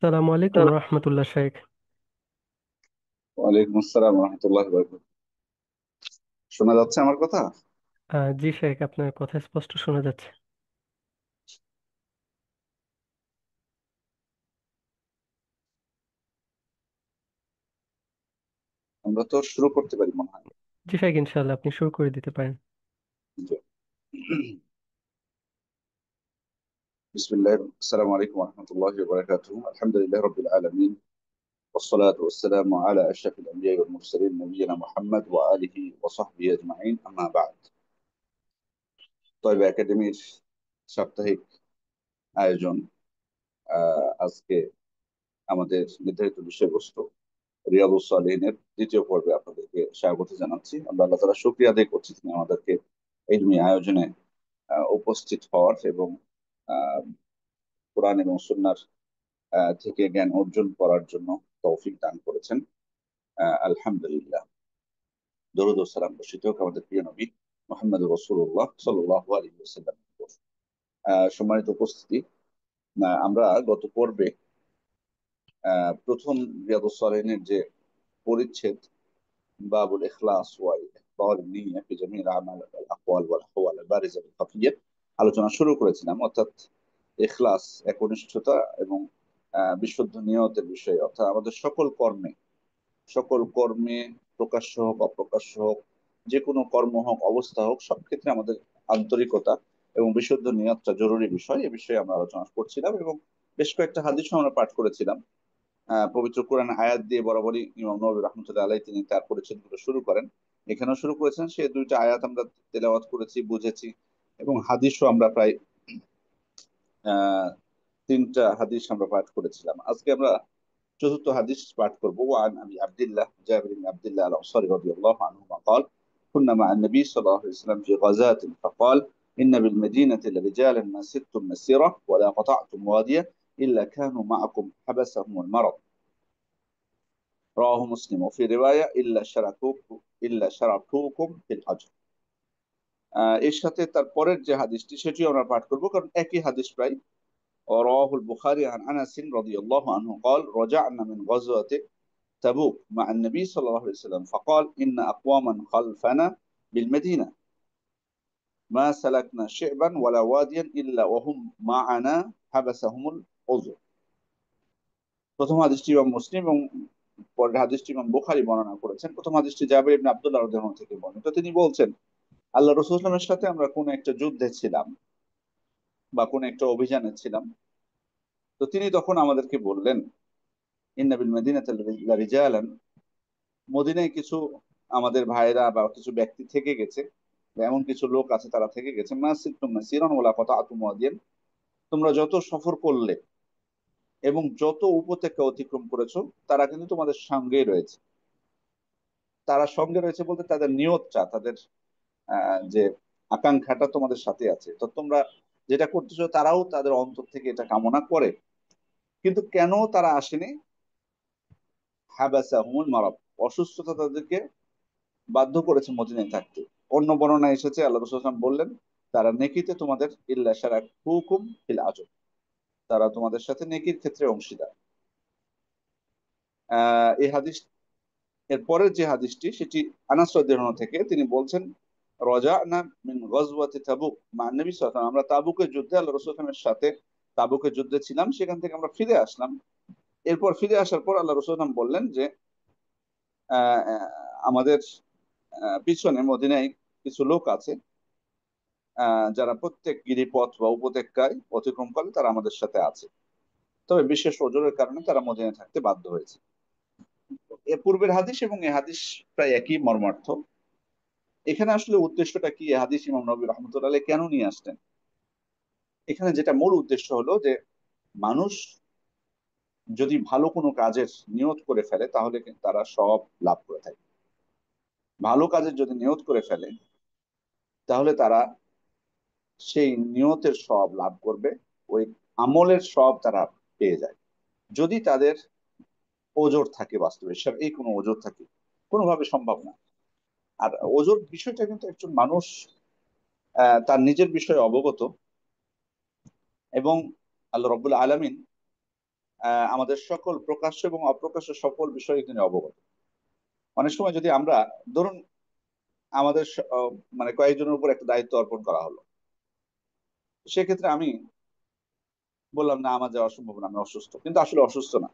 সালামু আলাইকুম রহমতুল্লাহ শেখ। ওয়ালাইকুম আসসালাম রহমতুল্লাহ বরকাতুহু। শোনা যাচ্ছে আমার কথা? জি শেখ, আপনার কথা স্পষ্ট শোনা যাচ্ছে। আমরা তো শুরু করতে পারি মনে হয়। জি শেখ, ইনশাল্লাহ আপনি শুরু করে দিতে পারেন। জি। বিসমিল্লাহ, আসসালামু আলাইকুম রহমতুল্লাহি ওয়া বারাকাতুহু। আলহামদুলিল্লাহ রাব্বিল আলামিন, والصلاة والسلام على أشرف الأنبياء والمرسلين نبينا محمد وآله وصحبه أجمعين أما بعد। তয়বা একাডেমির সাপ্তাহিক আয়োজন, আজকে আমাদের নির্ধারিত বিষয়বস্তু রিয়াদুস সালিহিনের দ্বিতীয় পর্বে আপনাদেরকে স্বাগত জানাচ্ছি। আমরা আল্লাহ তাআলা শুকরিয়া আদায় করছি তিনি আমাদেরকে এই আয়োজনে উপস্থিত হওয়ার এবং আহ, কোরআন এবং সুন্নাহর থেকে জ্ঞান অর্জন করার জন্য তৌফিক দান করেছেন। আলহামদুলিল্লাহ। দরুদ ও সালাম বর্ষিত হোক আমাদের প্রিয় নবী মুহাম্মদ রাসূলুল্লাহ সাল্লাল্লাহু আলাইহি ওয়াসাল্লাম। সম্মানিত উপস্থিতি, আমরা গত পর্বে প্রথম রিয়াদুস সালিহিনের যে পরিচ্ছেদ বাবুল ইখলাস ওয়াল ইখবাল নিয়া ফি জামিল আমাল ওয়াল আকওয়াল ওয়াল আহওয়াল আল বারিজা ওয়াল খাফিয়া আলোচনা শুরু করেছিলাম, অর্থাৎ ইখলাস, একনিষ্ঠতা এবং বিশুদ্ধ নিয়তের বিষয়ে, অর্থাৎ আমাদের সকল কর্মে প্রকাশ্য হোক অপ্রকাশ্য হোক, যে কোনো কর্ম হোক অবস্থা হোক, সব ক্ষেত্রে আমাদের আন্তরিকতা এবং বিশুদ্ধ নিয়তটা জরুরি বিষয়। এ বিষয়ে আমরা আলোচনা করছিলাম এবং বেশ কয়েকটা হাদিসও আমরা পাঠ করেছিলাম। পবিত্র কোরআন আয়াত দিয়ে বরাবরই ইমাম নবী রাহমাতুল্লাহ আলাইহি তিনি তার পরিচ্ছেদগুলো শুরু করেন। এখানেও শুরু করেছেন, সে দুইটা আয়াত আমরা তেলাওয়াত করেছি, বুঝেছি এবং হাদিসও আমরা প্রায় আহ তিনটা হাদিস আমরা পাঠ করেছিলাম। আজকে আমরা চতুর্থ হাদিস পাঠ করব। ওয়ান আবি আব্দুল্লাহ জাবির ইবনে আব্দুল্লাহ আল আনসারী রাদিয়াল্লাহু আনহুমা قال كنا مع النبي صلى الله عليه وسلم في غزاة فقال إن بالمدينة لرجالا ما سرتم مسيرة ولا قطعتم واديا إلا كانوا معكم حبسهم المرض رواه مسلم وفي رواية إلا شركوكم في الأجر। এর সাথে তার পরের যে হাদিসটি সেটিও আমরা পাঠ করব, কারণ একই হাদিস প্রায়। ورواه البخاري عن أنس رضي الله عنه قال رجعنا من غزوة تبوك مع النبي صلى الله عليه وسلم فقال إن أقواما خلفنا بالمدينة ما سلكنا شعبا ولا واديا إلا وهم معنا حبسهم العذر। প্রথম হাদিসটি ইমাম মুসলিম এবং পরের হাদিসটি ইমাম বুখারী বর্ণনা করেছেন। প্রথম হাদিসটি জাবির ইবনে আব্দুল্লাহ রাদিয়াল্লাহু আনহু থেকে বর্ণিত। তিনি বলছেন, আল্লাহ রাসূল সাল্লাল্লাহু আলাইহি ওয়াসাল্লামের সাথে আমরা কোন একটা যুদ্ধে ছিলাম বা কোন একটা অভিযানে ছিলাম। তো তিনি তখন আমাদেরকে বললেন, ইন্না বিল মাদিনাতি লারিজালান, মদিনায় কিছু আমাদের ভাইরা বা কিছু ব্যক্তি থেকে গেছে, বা এমন কিছু লোক আছে তারা থেকে গেছে, মাসিরতুম মাসিরান ওয়ালা কাতাআতুম ওয়াদিয়ান, তোমরা যত সফর করলে এবং যত উপত্যকা অতিক্রম করেছো তারা কিন্তু তোমাদের সঙ্গেই রয়েছে। তারা সঙ্গে রয়েছে বলতে তাদের নিয়তটা, তাদের যে আকাঙ্ক্ষাটা তোমাদের সাথে আছে। তো তোমরা যেটা করতেছো তারাও তাদের অন্তর থেকে এটা কামনা করে, কিন্তু কেন তারা আসেনি? হাবাসাহুমুল মারাদ, অসুস্থতা তাদেরকে বাধ্য করেছে মদিনায় থাকতে। অন্য বর্ণনায় এসেছে আল্লাহ রাসূল সাল্লাল্লাহু আলাইহি ওয়াসাল্লাম বললেন, তারা নেকিতে তোমাদের ইল্লা শারাকুকুম ফিল আজর, তারা তোমাদের সাথে নেকির ক্ষেত্রে অংশীদার। এই হাদিস এর পরের যে হাদিসটি সেটি আনাস রাদিয়াল্লাহু আনহু থেকে, তিনি বলছেন, রাজা'না মিন গাজওয়াতি তাবুক মা নবী সাল্লাল্লাহু আলাইহি ওয়াসাল্লাম, আমরা তাবুকের যুদ্ধে আল্লাহ রাসূল সাল্লাল্লাহু আলাইহি ওয়াসাল্লামের সাথে তাবুকের যুদ্ধে ছিলাম, সেখান থেকে আমরা ফিরে আসলাম। এরপর ফিরে আসার পর আল্লাহ রাসূল সাল্লাল্লাহু আলাইহি ওয়াসাল্লাম বললেন যে আহ, আহ, আমাদের পিছনে মদিনায় কিছু লোক আছে, যারা প্রত্যেক গিরিপথ বা উপত্যকায় অতিক্রম করে তারা আমাদের সাথে আছে, তবে বিশেষ ওজরের কারণে তারা মদিনায় থাকতে বাধ্য হয়েছে। এ পূর্বের হাদিস এবং এই হাদিস প্রায় একই মর্মার্থ। এখানে আসলে উদ্দেশ্যটা কি? এই হাদিস ইমাম নবী রহমতুল্লাহ আলাইহি কেন নিয়ে আসলেন? এখানে যেটা মূল উদ্দেশ্য হলো যে, মানুষ যদি ভালো কোনো কাজের নিয়ত করে ফেলে তাহলে কিন্তু তারা সব লাভ করে থাকে। ভালো কাজের যদি নিয়ত করে ফেলে তাহলে তারা সেই নিয়তের সব লাভ করবে, ওই আমলের সব তারা পেয়ে যায়। যদি তাদের ওজর থাকে, বাস্তবে এই কোনো ওজর থাকে, কোনোভাবে সম্ভব না। আর ওজর বিষয়টা কিন্তু একজন মানুষ তার নিজের বিষয়ে অবগত, এবং আল্লাহ রব্বুল আলামিন আমাদের সকল প্রকাশ্য এবং অপ্রকাশ্য সকল বিষয়ে তিনি অবগত। অনেক সময় যদি আমরা, ধরুন, আমাদের মানে কয়েকজনের উপর একটা দায়িত্ব অর্পণ করা হলো, সেক্ষেত্রে আমি বললাম না আমার যাওয়া সম্ভব না, আমি অসুস্থ, কিন্তু আসলে অসুস্থ না,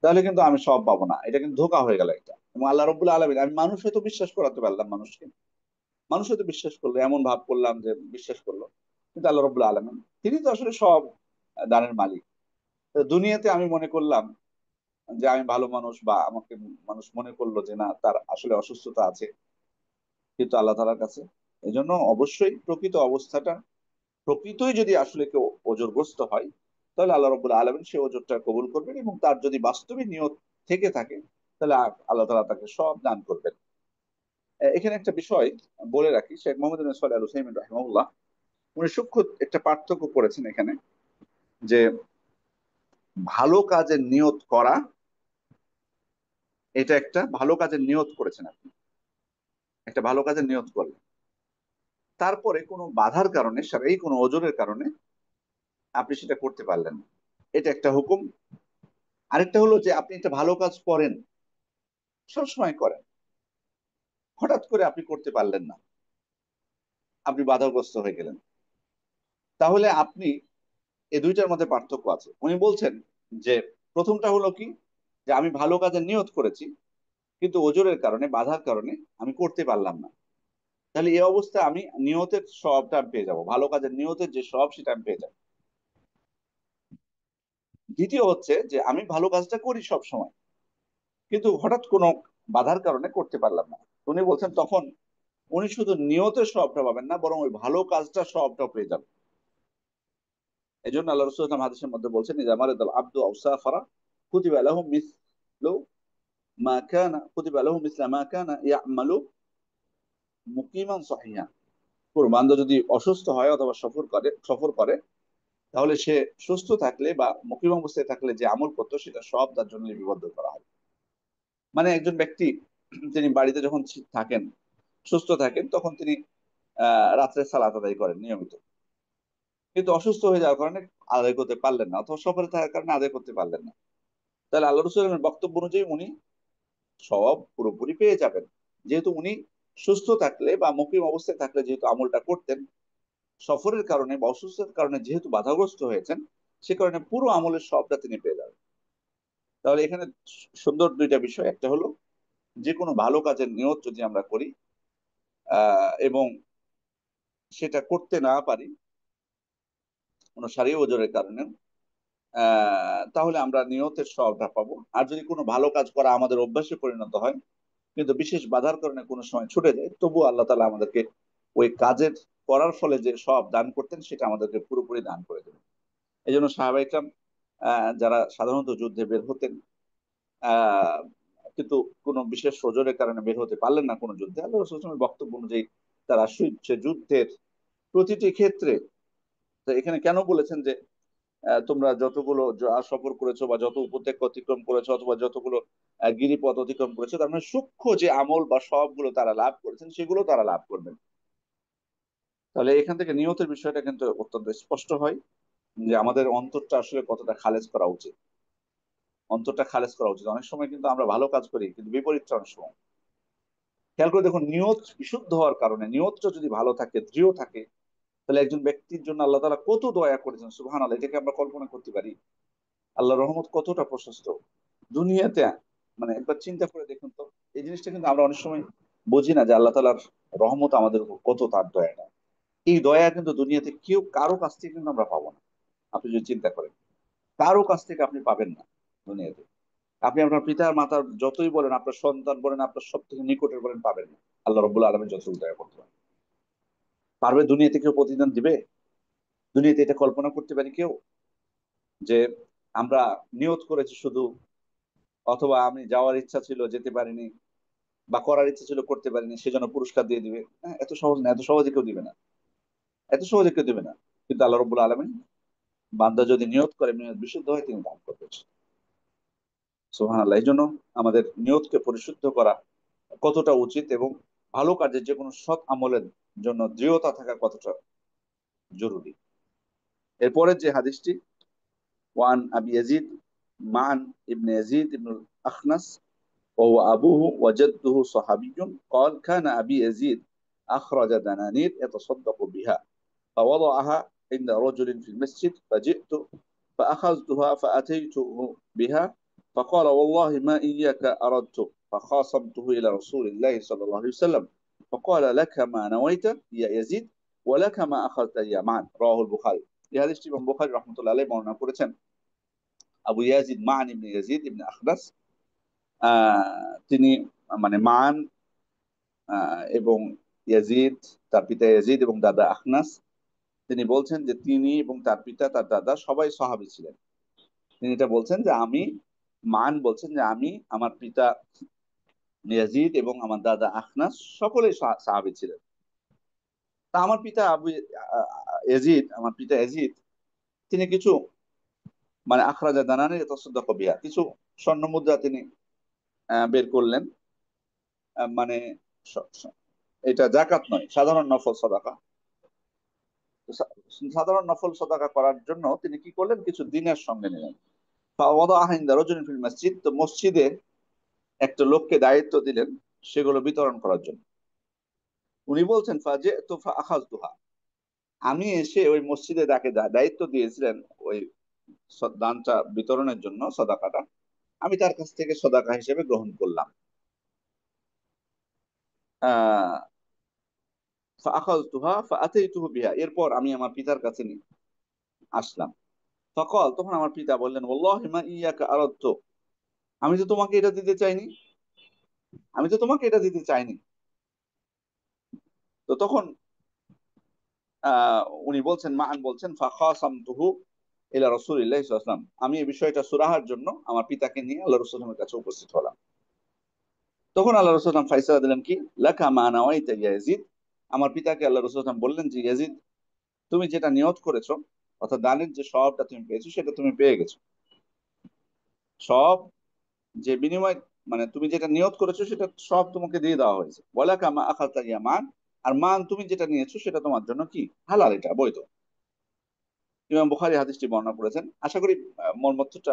তাহলে কিন্তু আমি সব পাবো না, এটা কিন্তু ধোঁকা হয়ে গেল একটা। এবং আল্লাহ রব্বুল আলমিন, আমি মানুষ হয়তো বিশ্বাস করাতে পারলাম মানুষকে, মানুষ হয়তো বিশ্বাস করলো, এমন ভাব করলাম যে বিশ্বাস করলো, কিন্তু আল্লাহ রব্বুল আলমিন তিনি তো আসলে সব দানের মালিক। তো দুনিয়াতে আমি মনে করলাম যে আমি ভালো মানুষ, বা আমাকে মানুষ মনে করলো যে না, তার আসলে অসুস্থতা আছে, কিন্তু আল্লাহ তাআলার কাছে। এই জন্য অবশ্যই প্রকৃত অবস্থাটা, প্রকৃতই যদি আসলে কেউ ওজরগ্রস্ত হয়, তাহলে আল্লাহ রব্বুল আলমিন সে ওজরটা কবুল করবেন, এবং তার যদি বাস্তবিক নিয়ত থেকে থাকে, তাহলে আল্লাহ তাআলা তাকে সব দান করবেন। এখানে একটা বিষয় বলে রাখি, শেখ মোহাম্মদ বিন সালেহ আল উসাইমিন রাহিমাহুল্লাহ উনি সূক্ষ্ম একটা পার্থক্য করেছেন এখানে, যে ভালো কাজের নিয়ত করা, এটা একটা ভালো কাজের নিয়ত করেছেন আপনি, একটা ভালো কাজের নিয়ত করলেন, তারপরে কোনো বাধার কারণে, শারীরিক কোনো ওজরের কারণে আপনি সেটা করতে পারলেন না, এটা একটা হুকুম। আরেকটা হলো যে আপনি একটা ভালো কাজ করেন, সবসময় করেন, হঠাৎ করে আপনি করতে পারলেন না, আপনি বাধাগ্রস্ত হয়ে গেলেন, তাহলে আপনি, এই দুইটার মধ্যে পার্থক্য আছে। উনি বলছেন যে প্রথমটা হলো কি, যে আমি ভালো কাজের নিয়ত করেছি, কিন্তু ওজরের কারণে, বাধার কারণে আমি করতে পারলাম না, তাহলে এই অবস্থায় আমি নিয়তের সবটা আমি পেয়ে যাবো, ভালো কাজের নিয়তের যে সব, সেটা আমি পেয়ে যাবো। দ্বিতীয় হচ্ছে যে আমি ভালো কাজটা করি সব সময়, কিন্তু হঠাৎ কোনো বাধার কারণে করতে পারলাম না, উনি বলছেন তখন উনি শুধু নিয়তের সবটা পাবেন না, বরং ওই ভালো কাজটা সবটা পেয়ে যাবেন। এই জন্য আল্লাহ রাসূল সাল্লাল্লাহু আলাইহি ওয়াসাল্লাম হাদিসের মধ্যে বলছেন, ইযা মারাদাল আবদু আও সাফারা কুতিবা লাহু মিসলু মা কানা, কুতিবা লাহু মিসলা মা কানা ইয়ামালু মুকিমান সহিহা। কোন বান্দা যদি অসুস্থ হয় অথবা সফর করে, তাহলে সে সুস্থ থাকলে বা মুকিম অবস্থায় থাকলে যে আমল করতো, সেটা সব তার জন্য লিপিবদ্ধ করা হয়। মানে একজন ব্যক্তি তিনি বাড়িতে যখন থাকেন, সুস্থ থাকেন, তখন তিনি রাত্রে সালাত আদায় করেন নিয়মিত, কিন্তু অসুস্থ হয়ে যাওয়ার কারণে আদায় করতে পারলেন না, অথবা সফরে থাকার কারণে আদায় করতে পারলেন না, তাহলে আল্লাহ রসুলের বক্তব্য অনুযায়ী উনি সব পুরোপুরি পেয়ে যাবেন, যেহেতু উনি সুস্থ থাকলে বা মুকিম অবস্থায় থাকলে যেহেতু আমলটা করতেন, সফরের কারণে বা অসুস্থতার কারণে যেহেতু বাধাগ্রস্ত হয়েছেন, সে কারণে পুরো আমলের সবটা তিনি পেয়ে যাবেন। তাহলে এখানে সুন্দর দুইটা বিষয়, একটা হলো যে কোনো ভালো কাজের নিয়ত যদি আমরা করি, এবং সেটা করতে না পারি কোনো শারীরিক ওজরের কারণে, তাহলে আমরা নিয়তের সবটা পাবো। আর যদি কোনো ভালো কাজ করা আমাদের অভ্যাসে পরিণত হয়, কিন্তু বিশেষ বাধার কারণে কোনো সময় ছুটে যায়, তবু আল্লাহ তাআলা আমাদেরকে ওই কাজের করার ফলে যে সব দান করতেন, সেটা আমাদেরকে পুরোপুরি দান করে দেবেন। এই জন্য সাহাবায়ে কেরাম যারা সাধারণত যুদ্ধে বের হতেন, আহ কিন্তু কোনো বিশেষ ওজরের কারণে বের হতে পারলেন না কোনো যুদ্ধে, আল্লাহ রাসূল সাল্লাল্লাহু আলাইহি ওয়াসাল্লামের বক্তব্য অনুযায়ী তারা সে যুদ্ধের প্রতিটি ক্ষেত্রে, তো এখানে কেন বলেছেন যে তোমরা যতগুলো সফর করেছো, বা যত উপত্যকা অতিক্রম করেছো, অথবা যতগুলো গিরিপথ অতিক্রম করেছো, তার মানে সূক্ষ্ম যে আমল বা সবগুলো তারা লাভ করেছেন, সেগুলো তারা লাভ করবেন। তাহলে এখান থেকে নিয়তের বিষয়টা কিন্তু অত্যন্ত স্পষ্ট হয়, যে আমাদের অন্তরটা আসলে কতটা খালেজ করা উচিত, অন্তরটা খালেজ করা উচিত। অনেক সময় কিন্তু আমরা ভালো কাজ করি, কিন্তু বিপরীতটা অনেক সময়। খেয়াল করে দেখুন, নিয়ত বিশুদ্ধ হওয়ার কারণে, নিয়তটা যদি ভালো থাকে, দৃঢ় থাকে, তাহলে একজন ব্যক্তির জন্য আল্লাহ তাআলা কত দয়া করেছেন, সুবহানাল্লাহ, এটাকে আমরা কল্পনা করতে পারি? আল্লাহর রহমত কতটা প্রশস্ত দুনিয়াতে, মানে একবার চিন্তা করে দেখুন তো। এই জিনিসটা কিন্তু আমরা অনেক সময় বুঝি না, যে আল্লাহ তাআলার রহমত আমাদের উপর কত, তার দয়াটা। এই দয়া কিন্তু দুনিয়াতে কেউ কারো কাছ থেকে কিন্তু আমরা পাবো না। আপনি যদি চিন্তা করেন, কারো কাছ থেকে আপনি পাবেন না দুনিয়াতে। আপনি আপনার পিতা মাতার যতই বলেন, আপনার সন্তান বলেন, আপনার সব থেকে নিকটের বলেন, পাবেন না আল্লাহ রাব্বুল আলামিন যতটুকু দয়া করতে পারেন। পারবে দুনিয়াতে কেউ প্রতিদান দিবে? দুনিয়াতে এটা কল্পনা করতে পারি কেউ, যে আমরা নিয়ত করেছি শুধু, অথবা আমি যাওয়ার ইচ্ছা ছিল যেতে পারিনি, বা করার ইচ্ছা ছিল করতে পারিনি, সেজন্য পুরস্কার দিয়ে দিবে? হ্যাঁ, এত সহজ না, এত সহজে কেউ দিবে না, এত সহজে কেউ দিবে না। কিন্তু আল্লাহ রাব্বুল আলামিন, বান্দা যদি নিয়ত করে, নিয়ত বিশুদ্ধ হয়, তিনি দান করবেন। সুবহানাল্লাহ। এই জন্য আমাদের নিয়তকে পরিশুদ্ধ করা কতটা উচিত, এবং ভালো কাজের যে কোনো সৎ আমলের জন্য দৃঢ়তা থাকা কতটা জরুরি। এরপরের যে হাদিসটি, وعن أبي يزيد معن ابن يزيد ابن الأخنس وهو أبوه وجده صحابي قال كان أبي يزيد أخرج دنانير يتصدق بها فوضعها عند رجل في المسجد فجئت فأخذتها فأتيته بها فقال والله ما إياك أردت فخاصمته إلى رسول الله صلى الله عليه وسلم فقال لك ما نويت يا يزيد ولك ما أخذت يا معن رواه البخاري এই হাদিসটি ইমাম বুখারী রাহমাতুল্লাহ আলাইহি বর্ণনা করেছেন আবু ইয়াজিদ মান ইবনে ইয়াজিদ ইবনে আখনাস তিনি মানে মান এবং ইয়াজিদ তার পিতা ইয়াজিদ এবং দাদা আখনাস তিনি বলছেন যে তিনি এবং তার পিতা তার দাদা সবাই সাহাবী ছিলেন তিনি এটা বলছেন যে আমি মান বলছেন যে আমি আমার পিতা ইয়াজিদ এবং আমার দাদা আখনাস সকলেই সাহাবী ছিলেন তা আমার পিতা ইয়াজিদ আমার পিতা ইয়াজিদ তিনি কিছু মানে আখরাজা দানানি তাসাদ্দাক বিহা কিছু স্বর্ণ মুদ্রা তিনি বের করলেন মানে এটা যাকাত নয় সাধারণ নফল সাদাকা সাধারণ নফল সাদাকা করার জন্য তিনি কি করলেন কিছু দিনের সঙ্গে নিলেন ফিল মসজিদ তো মসজিদে একটা লোককে দায়িত্ব দিলেন সেগুলো বিতরণ করার জন্য উনি বলছেন ফাজে তো আখাজতুহা আমি এসে ওই মসজিদে তাকে দায়িত্ব দিয়েছিলেন ওই দানটা বিতরণের জন্য সদাকাটা আমি তার কাছ থেকে সদাকা হিসেবে গ্রহণ করলাম আহ ফাআখাযতুহা ফাআতাইতুহু বিহা এরপর আমি আমার পিতার কাছে আসলাম ফকাল তখন আমার পিতা বললেন ওয়াল্লাহি মা ইয়াকা আরাদতু আমি তো তোমাকে এটা দিতে চাইনি আমি তো তোমাকে এটা দিতে চাইনি তো তখন উনি বলছেন মান বলছেন ফাখাসামতুহু ইলা রাসূলিল্লাহি সাল্লাল্লাহু আলাইহি ওয়াসাল্লাম আমি এই বিষয়টা সুরাহার জন্য আমার পিতাকে নিয়ে আল্লাহ রাসূলের কাছে উপস্থিত হলাম তখন আল্লাহ রাসূল সাল্লাল্লাহু আলাইহি ওয়াসাল্লাম ফায়সালা দিলেন কি লাকা মা নাওয়াইতা ইয়া ইয়াজিদ আমার পিতাকে আল্লাহ রাসূল সাল্লাল্লাহু আলাইহি ওয়াসাল্লাম বললেন যে ইয়াজিদ তুমি যেটা নিয়ত করেছো অর্থাৎ দানের যে সওয়াবটা তুমি পেয়েছো সেটা তুমি পেয়ে গেছো সব যে বিনিময় মানে তুমি যেটা নিয়ত করেছো সেটা সব তোমাকে দিয়ে দেওয়া হয়েছে ওয়ালাকা মা আখাযতা ইয়া মান আর মান তুমি যেটা নিয়েছো সেটা তোমার জন্য কি হালাল এটা বৈধ ইমাম বুখারী হাদিসটি বর্ণনা করেছেন আশা করি মর্মটা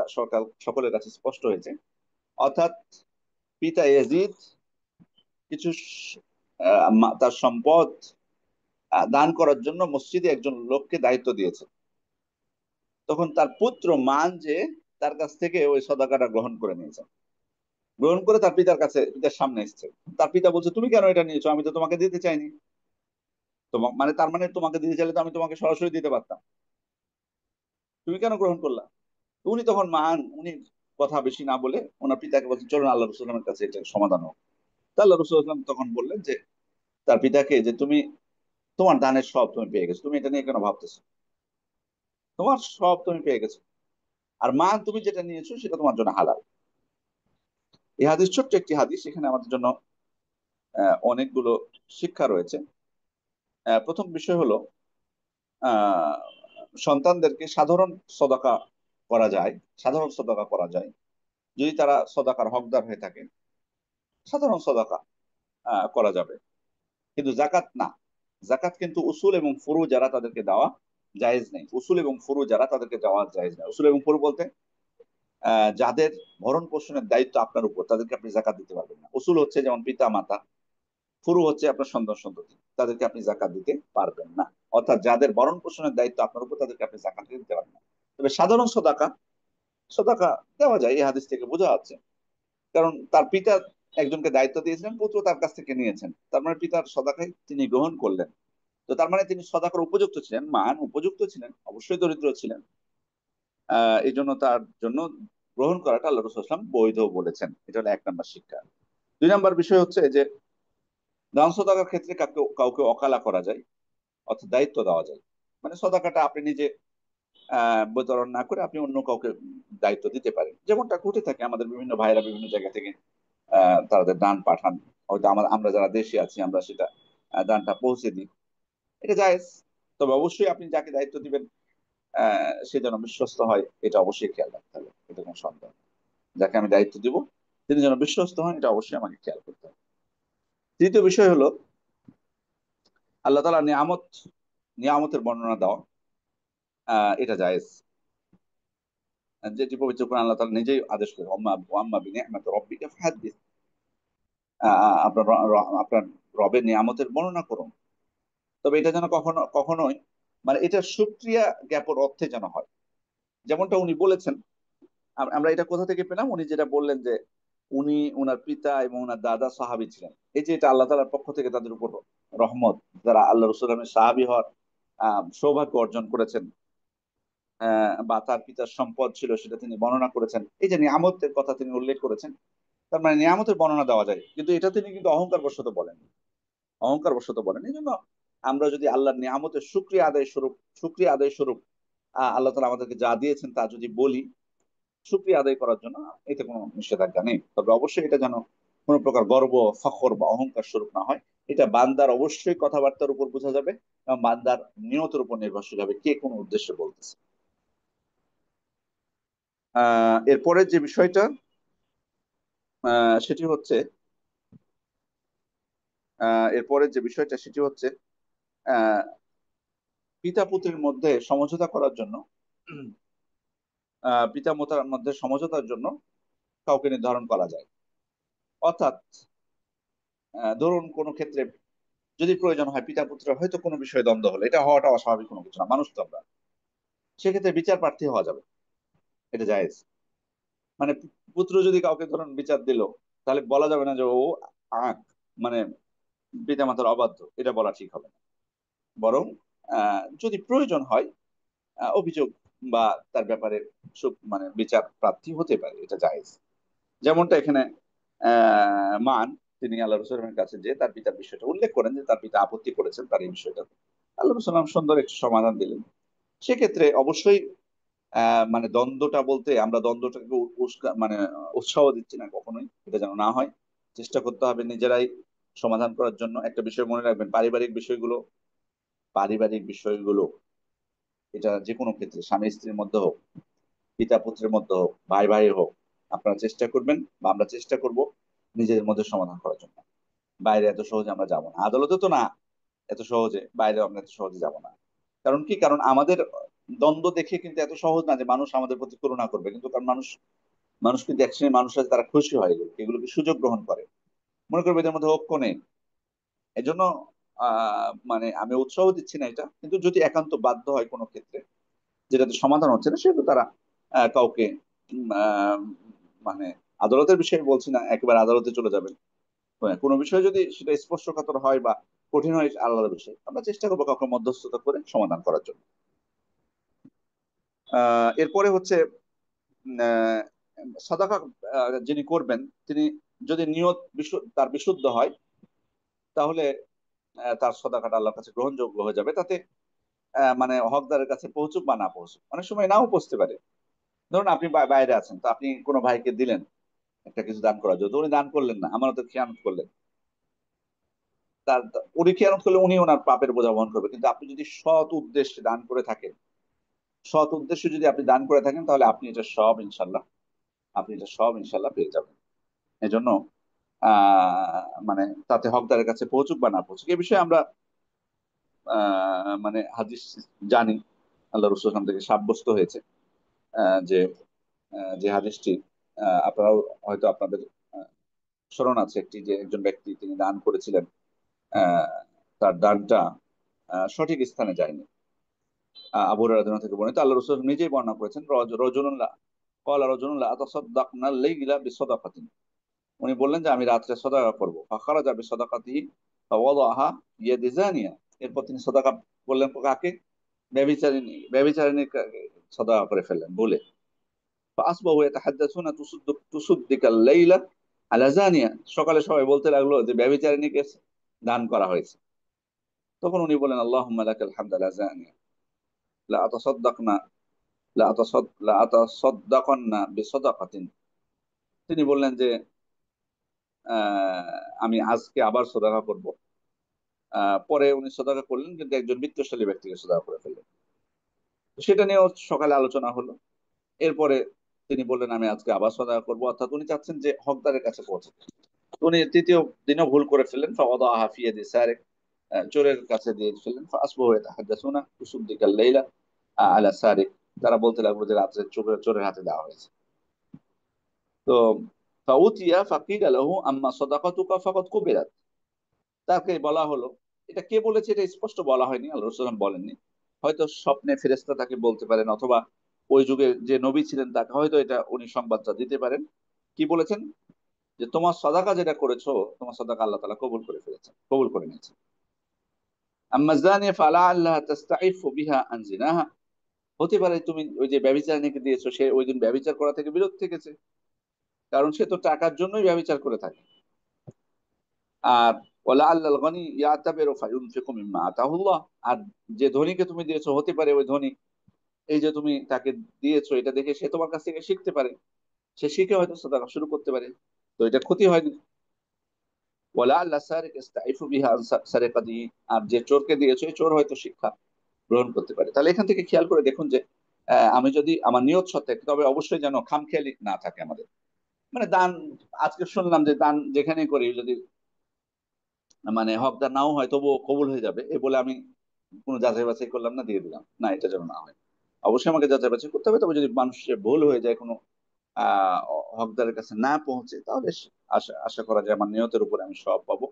সকলের কাছে স্পষ্ট হয়েছে অর্থাৎ পিতা ইয়াজিদ কিছু তার সম্পদ দান করার জন্য মসজিদে একজন লোককে দায়িত্ব দিয়েছে তখন তার পুত্র মান যে তার কাছ থেকে ওই সদাকাটা গ্রহণ করে নিয়েছে গ্রহণ করে তার পিতার সামনে এসেছে তার পিতা বলছে তুমি কেন এটা নিয়েছো আমি তো তোমাকে দিতে চাইনি মানে তার মানে তোমাকে দিতে চাইলে তো আমি তোমাকে সরাসরি দিতে পারতাম তুমি কেন গ্রহণ করলা উনি তখন উনি কথা বেশি না বলে ওনার পিতাকে বলছেন চলুন আল্লাহ রসুলের কাছে এটা সমাধান হোক তা আল্লাহ রসুলাম তখন বললেন যে তার পিতাকে যে তুমি তোমার দানের সব তুমি পেয়ে গেছো তুমি এটা নিয়ে কেন ভাবতেছো তোমার সব তুমি পেয়ে গেছো আর তুমি যেটা নিয়েছো সেটা তোমার জন্য হালাল এই হাদিস ছোট্ট একটি হাদিস এখানে আমাদের জন্য অনেকগুলো শিক্ষা রয়েছে প্রথম বিষয় হলো আহ সন্তানদেরকে সাধারণ সদাকা করা যায় যদি তারা সদাকার হকদার হয়ে থাকে সাধারণ সদাকা করা যাবে কিন্তু জাকাত না জাকাত কিন্তু উসুল এবং ফুরু যারা তাদেরকে দেওয়া জায়েজ নেই উসুল এবং ফুরু যারা তাদেরকে দেওয়া জায়েজ নেই উসুল এবং ফুরু বলতে যাদের ভরণ পোষণের দায়িত্ব আপনার উপর তাদেরকে আপনি জাকাত দিতে পারবেন না উসুল হচ্ছে যেমন পিতা মাতা ফুরু হচ্ছে আপনার সন্তান সন্ততি তাদেরকে আপনি জাকাত দিতে পারবেন না অর্থাৎ যাদের ভরণ পোষণের দায়িত্ব আপনার উপর তাদেরকে আপনি জাকাত দিতে পারবেন না তবে সাধারণ সদাকা সদাকা দেওয়া যায় এই হাদিস থেকে বোঝা যাচ্ছে কারণ তার পিতা একজনকে দায়িত্ব দিয়েছিলেন পুত্র তার কাছ থেকে নিয়েছেন তার মানে পিতার সদাকায় তিনি গ্রহণ করলেন তো তার মানে তিনি সদাকার উপযুক্ত ছিলেন উপযুক্ত ছিলেন অবশ্যই দরিদ্র ছিলেন এই জন্য তার জন্য গ্রহণ করাটা আল্লাহ রসুল আসলাম বৈধ বলেছেন এটা হলো 1 নম্বর শিক্ষা 2 নম্বর বিষয় হচ্ছে যে দান সদাকার ক্ষেত্রে কাউকে কাউকে অকালা করা যায় অর্থাৎ দায়িত্ব দেওয়া যায় মানে সদাকাটা আপনি নিজে বিতরণ না করে আপনি অন্য কাউকে দায়িত্ব দিতে পারেন যেমনটা ঘটে থাকে আমাদের বিভিন্ন ভাইরা বিভিন্ন জায়গা থেকে তাদের দান পাঠান হয়তো আমরা যারা দেশে আছি আমরা সেটা দানটা পৌঁছে দিই এটা জায়েজ তবে অবশ্যই আপনি যাকে দায়িত্ব দিবেন সে যেন বিশ্বস্ত হয় এটা অবশ্যই খেয়াল রাখতে হবে এটা কোনো সন্দেহ নেই। যাকে আমি দায়িত্ব দিব তিনি যেন বিশ্বস্ত হন এটা অবশ্যই আমাকে খেয়াল করতে হবে তৃতীয় বিষয় হলো আল্লাহ তাআলা নিয়ামতের বর্ণনা দেওয়া এটা জায়েজ যেটি পবিত্র কোরআন আল্লাহ তাআলা নিজেই আদেশ করেন, আম্মা আম্মা বিনিআমাতি রাব্বিকা ফাহাদ্দিস, আপনার আপনার রবের নিয়ামতের বর্ণনা করুন। তবে এটা যেন কখনোই মানে এটা শুকরিয়া জ্ঞাপন অর্থে যেন হয়, যেমনটা উনি বলেছেন। আমরা এটা কোথা থেকে পেলাম, উনি যেটা বললেন যে উনি ওনার পিতা এবং ওনার দাদা সাহাবী ছিলেন, এই যে এটা আল্লাহ তাআলার পক্ষ থেকে তাদের উপর রহমত, যারা আল্লাহ রাসূলের সাহাবী হওয়ার সৌভাগ্য অর্জন করেছেন, বা তার পিতার সম্পদ ছিল সেটা তিনি বর্ণনা করেছেন, এই যে নিয়ামতের কথা তিনি উল্লেখ করেছেন, তার মানে নিয়ামতের বর্ণনা দেওয়া যায়, কিন্তু এটা তিনি কিন্তু অহংকার বশত বলেন, অহংকার বশত বলেন। এই জন্য আমরা যদি আল্লাহর নিয়ামতের শুকরিয়া আদায় স্বরূপ আল্লাহ তাআলা আমাদেরকে যা দিয়েছেন তা যদি বলি শুকরিয়া আদায় করার জন্য, এতে কোনো নিষেধাজ্ঞা নেই। তবে অবশ্যই এটা যেন কোনো প্রকার গর্ব, ফখর বা অহংকার স্বরূপ না হয়। এটা বান্দার অবশ্যই কথাবার্তার উপর বোঝা যাবে এবং বান্দার নিয়তের উপর নির্ভরশীল হবে কে কোন উদ্দেশ্যে বলতেছে। এরপরের যে বিষয়টা সেটি হচ্ছে সেটি হচ্ছে আহ পিতা পুত্রের মধ্যে সমঝোতা করার জন্য, পিতা মাতার মধ্যে সমঝোতার জন্য কাউকে নির্ধারণ করা যায়। অর্থাৎ ধরুন কোনো ক্ষেত্রে যদি প্রয়োজন হয়, পিতা পুত্রের হয়তো কোনো বিষয়ে দ্বন্দ্ব হলো, এটা হওয়াটা অস্বাভাবিক কোনো কিছু না, মানুষ তো আমরা, সেক্ষেত্রে বিচার প্রার্থী হওয়া যাবে, এটা জায়েজ। মানে পুত্র যদি কাউকে ধরুন বিচার দিল, তাহলে বলা যাবে না যে ও আঁক মানে পিতা মাতার অবাধ্য, এটা বলা ঠিক হবে না। বরং যদি প্রয়োজন হয় অভিযোগ বা তার ব্যাপারে মানে বিচার প্রার্থী হতে পারে, এটা জায়েজ। যেমনটা এখানে মান, তিনি আল্লাহ রসুলের কাছে যে তার পিতার বিষয়টা উল্লেখ করেন যে তার পিতা আপত্তি করেছেন তার এই বিষয়টা, আল্লাহ রসুলাম সুন্দর একটি সমাধান দিলেন। সেক্ষেত্রে অবশ্যই মানে দ্বন্দ্বটা বলতে আমরা দ্বন্দ্বটাকে মানে উৎসাহ দিচ্ছি না, কখনোই এটা যেন না হয়। চেষ্টা করতে হবে নিজেরাই সমাধান করার জন্য। একটা বিষয় মনে রাখবেন, পারিবারিক বিষয়গুলো এটা যে কোনো ক্ষেত্রে স্বামী স্ত্রীর মধ্যে হোক, পিতা পুত্রের মধ্যে হোক, ভাই ভাই হোক, আপনারা চেষ্টা করবেন বা আমরা চেষ্টা করব নিজেদের মধ্যে সমাধান করার জন্য। বাইরে এত সহজে আমরা যাব না, আদালতে তো না, এত সহজে বাইরে আমরা এত সহজে যাব না। কারণ কি, কারণ আমাদের দ্বন্দ্ব দেখে কিন্তু এত সহজ না যে মানুষ আমাদের প্রতি করুণা করবে, কিন্তু কারণ মানুষ মানুষ কিন্তু এক শ্রেণীর মানুষ আছে, তারা খুশি হয় এগুলোকে সুযোগ গ্রহণ করে, মনে করবে এদের মধ্যে ঐক্য নেই। এই জন্য মানে আমি উৎসাহ দিচ্ছি না এটা, কিন্তু যদি একান্ত বাধ্য হয় কোনো ক্ষেত্রে যেটাতে সমাধান হচ্ছে না, সেহেতু তারা কাউকে মানে আদালতের বিষয়ে বলছি না, একেবারে আদালতে চলে যাবেন। কোনো বিষয় যদি সেটা স্পর্শকাতর হয় বা কঠিন হয়, আলাদা বিষয়, আমরা চেষ্টা করবো কাউকে মধ্যস্থতা করে সমাধান করার জন্য। এরপরে হচ্ছে আহ, সাদাকা যিনি করবেন, তিনি যদি নিয়ত তার বিশুদ্ধ হয়, তাহলে তার সদাকাটা আল্লাহর কাছে গ্রহণযোগ্য হয়ে যাবে। তাতে মানে হকদারের কাছে পৌঁছুক বা না পৌঁছুক, অনেক সময় নাও পৌঁছতে পারে। ধরুন আপনি বাইরে আছেন, তো আপনি কোনো ভাইকে দিলেন একটা কিছু দান করার জন্য, তো উনি দান করলেন না, আমানত খেয়ানত করলেন, উনি খেয়ানত করলে উনি ওনার পাপের বোঝা বহন করবে। কিন্তু আপনি যদি সৎ উদ্দেশ্যে দান করে থাকেন, সৎ উদ্দেশ্যে যদি আপনি দান করে থাকেন, তাহলে আপনি এটা সব ইনশাল্লাহ পেয়ে যাবেন। এজন্য মানে তাতে হকদারের কাছে পৌঁছুক বা না পৌঁছুক, এই বিষয়ে আমরা মানে হাদিস জানি, আল্লাহ রসুল থেকে সাব্যস্ত হয়েছে যে যে হাদিসটি আপনারাও হয়তো আপনাদের আহ, স্মরণ আছে, একটি যে একজন ব্যক্তি তিনি দান করেছিলেন, আহ, তার দানটা সঠিক স্থানে যায়নি। আবু হুরায়রা থেকে বর্ণিত, আল্লাহ রসুল নিজেই বর্ণনা করেছেন, রজুল্লাহ ক্বালা রাজুলুল্লাহ আতাসাদ্দাকনা লাইলা বিসাদাকাতিন, উনি বললেন যে আমি রাত্রে সদাকা করবো, ফাখারাজা বিসাদাকাতিহি ফাওয়াদাহা ইয়াদি জানিয়া, এরপর তিনি সদাকা বললেন কাকে, ব্যভিচারিণী সদাকা করে ফেললেন বলে। ফাসবাহু ইয়াতাহাদ্দাসুনা তুসুদ্দিকাল লাইলা আলা জানিয়া, সকালে সবাই বলতে লাগলো যে ব্যভিচারিণীকে দান করা হয়েছে। তখন উনি বলেন আল্লাহুম্মা লাকাল হামদ আলা জানিয়া লা আতাসাদ্দাকনা লা আতাসাদ্দাকান্না বিসাদাকাতিন, তিনি বললেন যে আমি আজকে আবার সদাকা করব। পরে উনি সদাকা করলেন, কিন্তু একজন বিত্তশালী ব্যক্তিকে সদাকা করে ফেললেন। তো সেটা নিয়েও সকালে আলোচনা হলো। এরপরে তিনি বললেন আমি আজকে আবার সদাকা করবো, অর্থাৎ উনি চাচ্ছেন যে হকদারের কাছে পৌঁছাতে। তো উনি তৃতীয় দিনও ভুল করে ফেললেন, ফাওয়াদাহা ফি ইয়াদি সারিক, চোরের কাছে দিয়ে ফেললেন। ফাসবাহু ইয়াতাহাদ্দাসুনা তুসুদ্দিকাল লাইলা আলা সারিক, তারা বলতে লাগলো যে রাত্রে চোরের চোরের হাতে দেওয়া হয়েছে। তো ফাউতিয়া ফাকিলা লাহু আম্মা সাদাকাতুকা ফাকাদ কুবিরাত, তাকে বলা হলো, এটা কে বলেছে এটা স্পষ্ট বলা হয়নি, আল্লাহ রাসূল বলেননি। হয়তো স্বপ্নে ফেরেশতা তাকে বলতে পারেন, অথবা ওই যুগে যে নবী ছিলেন তাকে হয়তো এটা উনি সংবাদটা দিতে পারেন। কি বলেছেন? যে তোমার সাদাকা যেটা করেছো, তোমার সাদাকা আল্লাহ তাআলা কবুল করে ফেলেছেন, কবুল করে নিয়েছেন। আম্মা জানিয়া ফালা আল্লাহ তাস্তাইফু বিহা আন জিনাহা, হতে পারে তুমি ওই যে ব্যভিচারিণীকে দিয়েছো, সে ওই দিন ব্যভিচার করা থেকে বিরত থেকেছে, কারণ সে তো টাকার জন্যই ব্যভিচার করে থাকে। আর ওয়ালা আল্লাল গনি ইয়াতাবিরু ফায়ুনফিকু মিম্মা আতাহুল্লাহ, আর যে ধনীকে তুমি দিয়েছো, হতে পারে ওই ধনী এই যে তুমি তাকে দিয়েছো এটা দেখে সে তোমার কাছ থেকে শিখতে পারে, সে শিখে হয়তো সাদাকা শুরু করতে পারে, তো এটা ক্ষতি হয়নি। ওয়ালা আল্লাহ সারিক ইস্তাইফু বিহা আন সারিকাতি, আর যে চোরকে দিয়েছো এই চোর হয়তো শিক্ষা গ্রহণ করতে পারে। তাহলে এখান থেকে খেয়াল করে দেখুন যে আমি যদি আমার নিয়ত সৎ থাকে, তবে অবশ্যই যেন খামখেয়ালি না থাকে আমাদের। মানে দান, আজকে শুনলাম যে দান যেখানেই করি, যদি মানে হকদার নাও হয় তবুও কবুল হয়ে যাবে এ বলে আমি কোনো যাচাই বাছাই করলাম না, দিয়ে দিলাম না, এটা যেন না হয়। অবশ্যই আমাকে যাচাই বাছাই করতে হবে। তবে যদি মানুষের ভুল হয়ে যায়, কোনো আহ হকদারের কাছে না পৌঁছে, তাহলে আশা আশা করা যায় আমার নিয়তের উপরে আমি সওয়াব পাবো,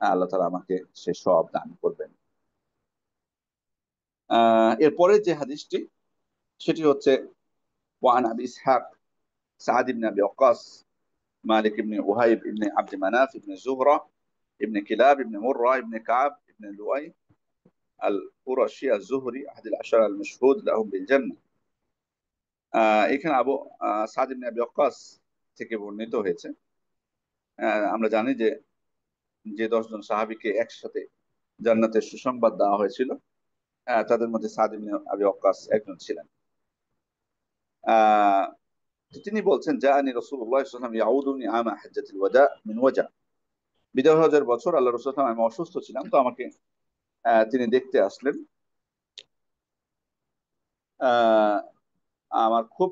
আল্লাহ তাআলা আমাকে সে সওয়াব দান করবেন। এরপরে যে হাদিসটি, সেটি হচ্ছে ওয়ান আবি ইসহাক সাদ ইবনে আবি ওয়াক্কাস মালিক ইবনে উহাইব ইবনে আব্দ মানাফ ইবনে জুহরা ইবনে কিলাব ইবনে মুররা ইবনে কাব ইবনে লুআই আল কুরাশি আল জুহরি আহাদিল আশার আল মাশহুদ লাহুম বিল জান্নাহ। এখানে আবু সাদ ইবনে আবি ওয়াক্কাস থেকে বর্ণিত হয়েছে। আমরা জানি যে যে 10 জন সাহাবীকে একসাথে জান্নাতের সুসংবাদ দেওয়া হয়েছিল, তাদের মধ্যে সাদ ইবনে আবি ওয়াক্কাস একজন ছিলেন। আহ, তো তিনি বলছেন, জাআনি রাসূলুল্লাহ সাল্লাল্লাহু আলাইহি ওয়াসাল্লাম ইয়াউদুনি আমা হাজ্জাতিল ওয়াদা মিন ওয়াজা, বিদায় হজের বছর আল্লাহ রাসূল সাল্লাল্লাহু আলাইহি ওয়াসাল্লাম, আমি অসুস্থ ছিলাম, তো আমাকে তিনি দেখতে আসলেন। আহ, আমার খুব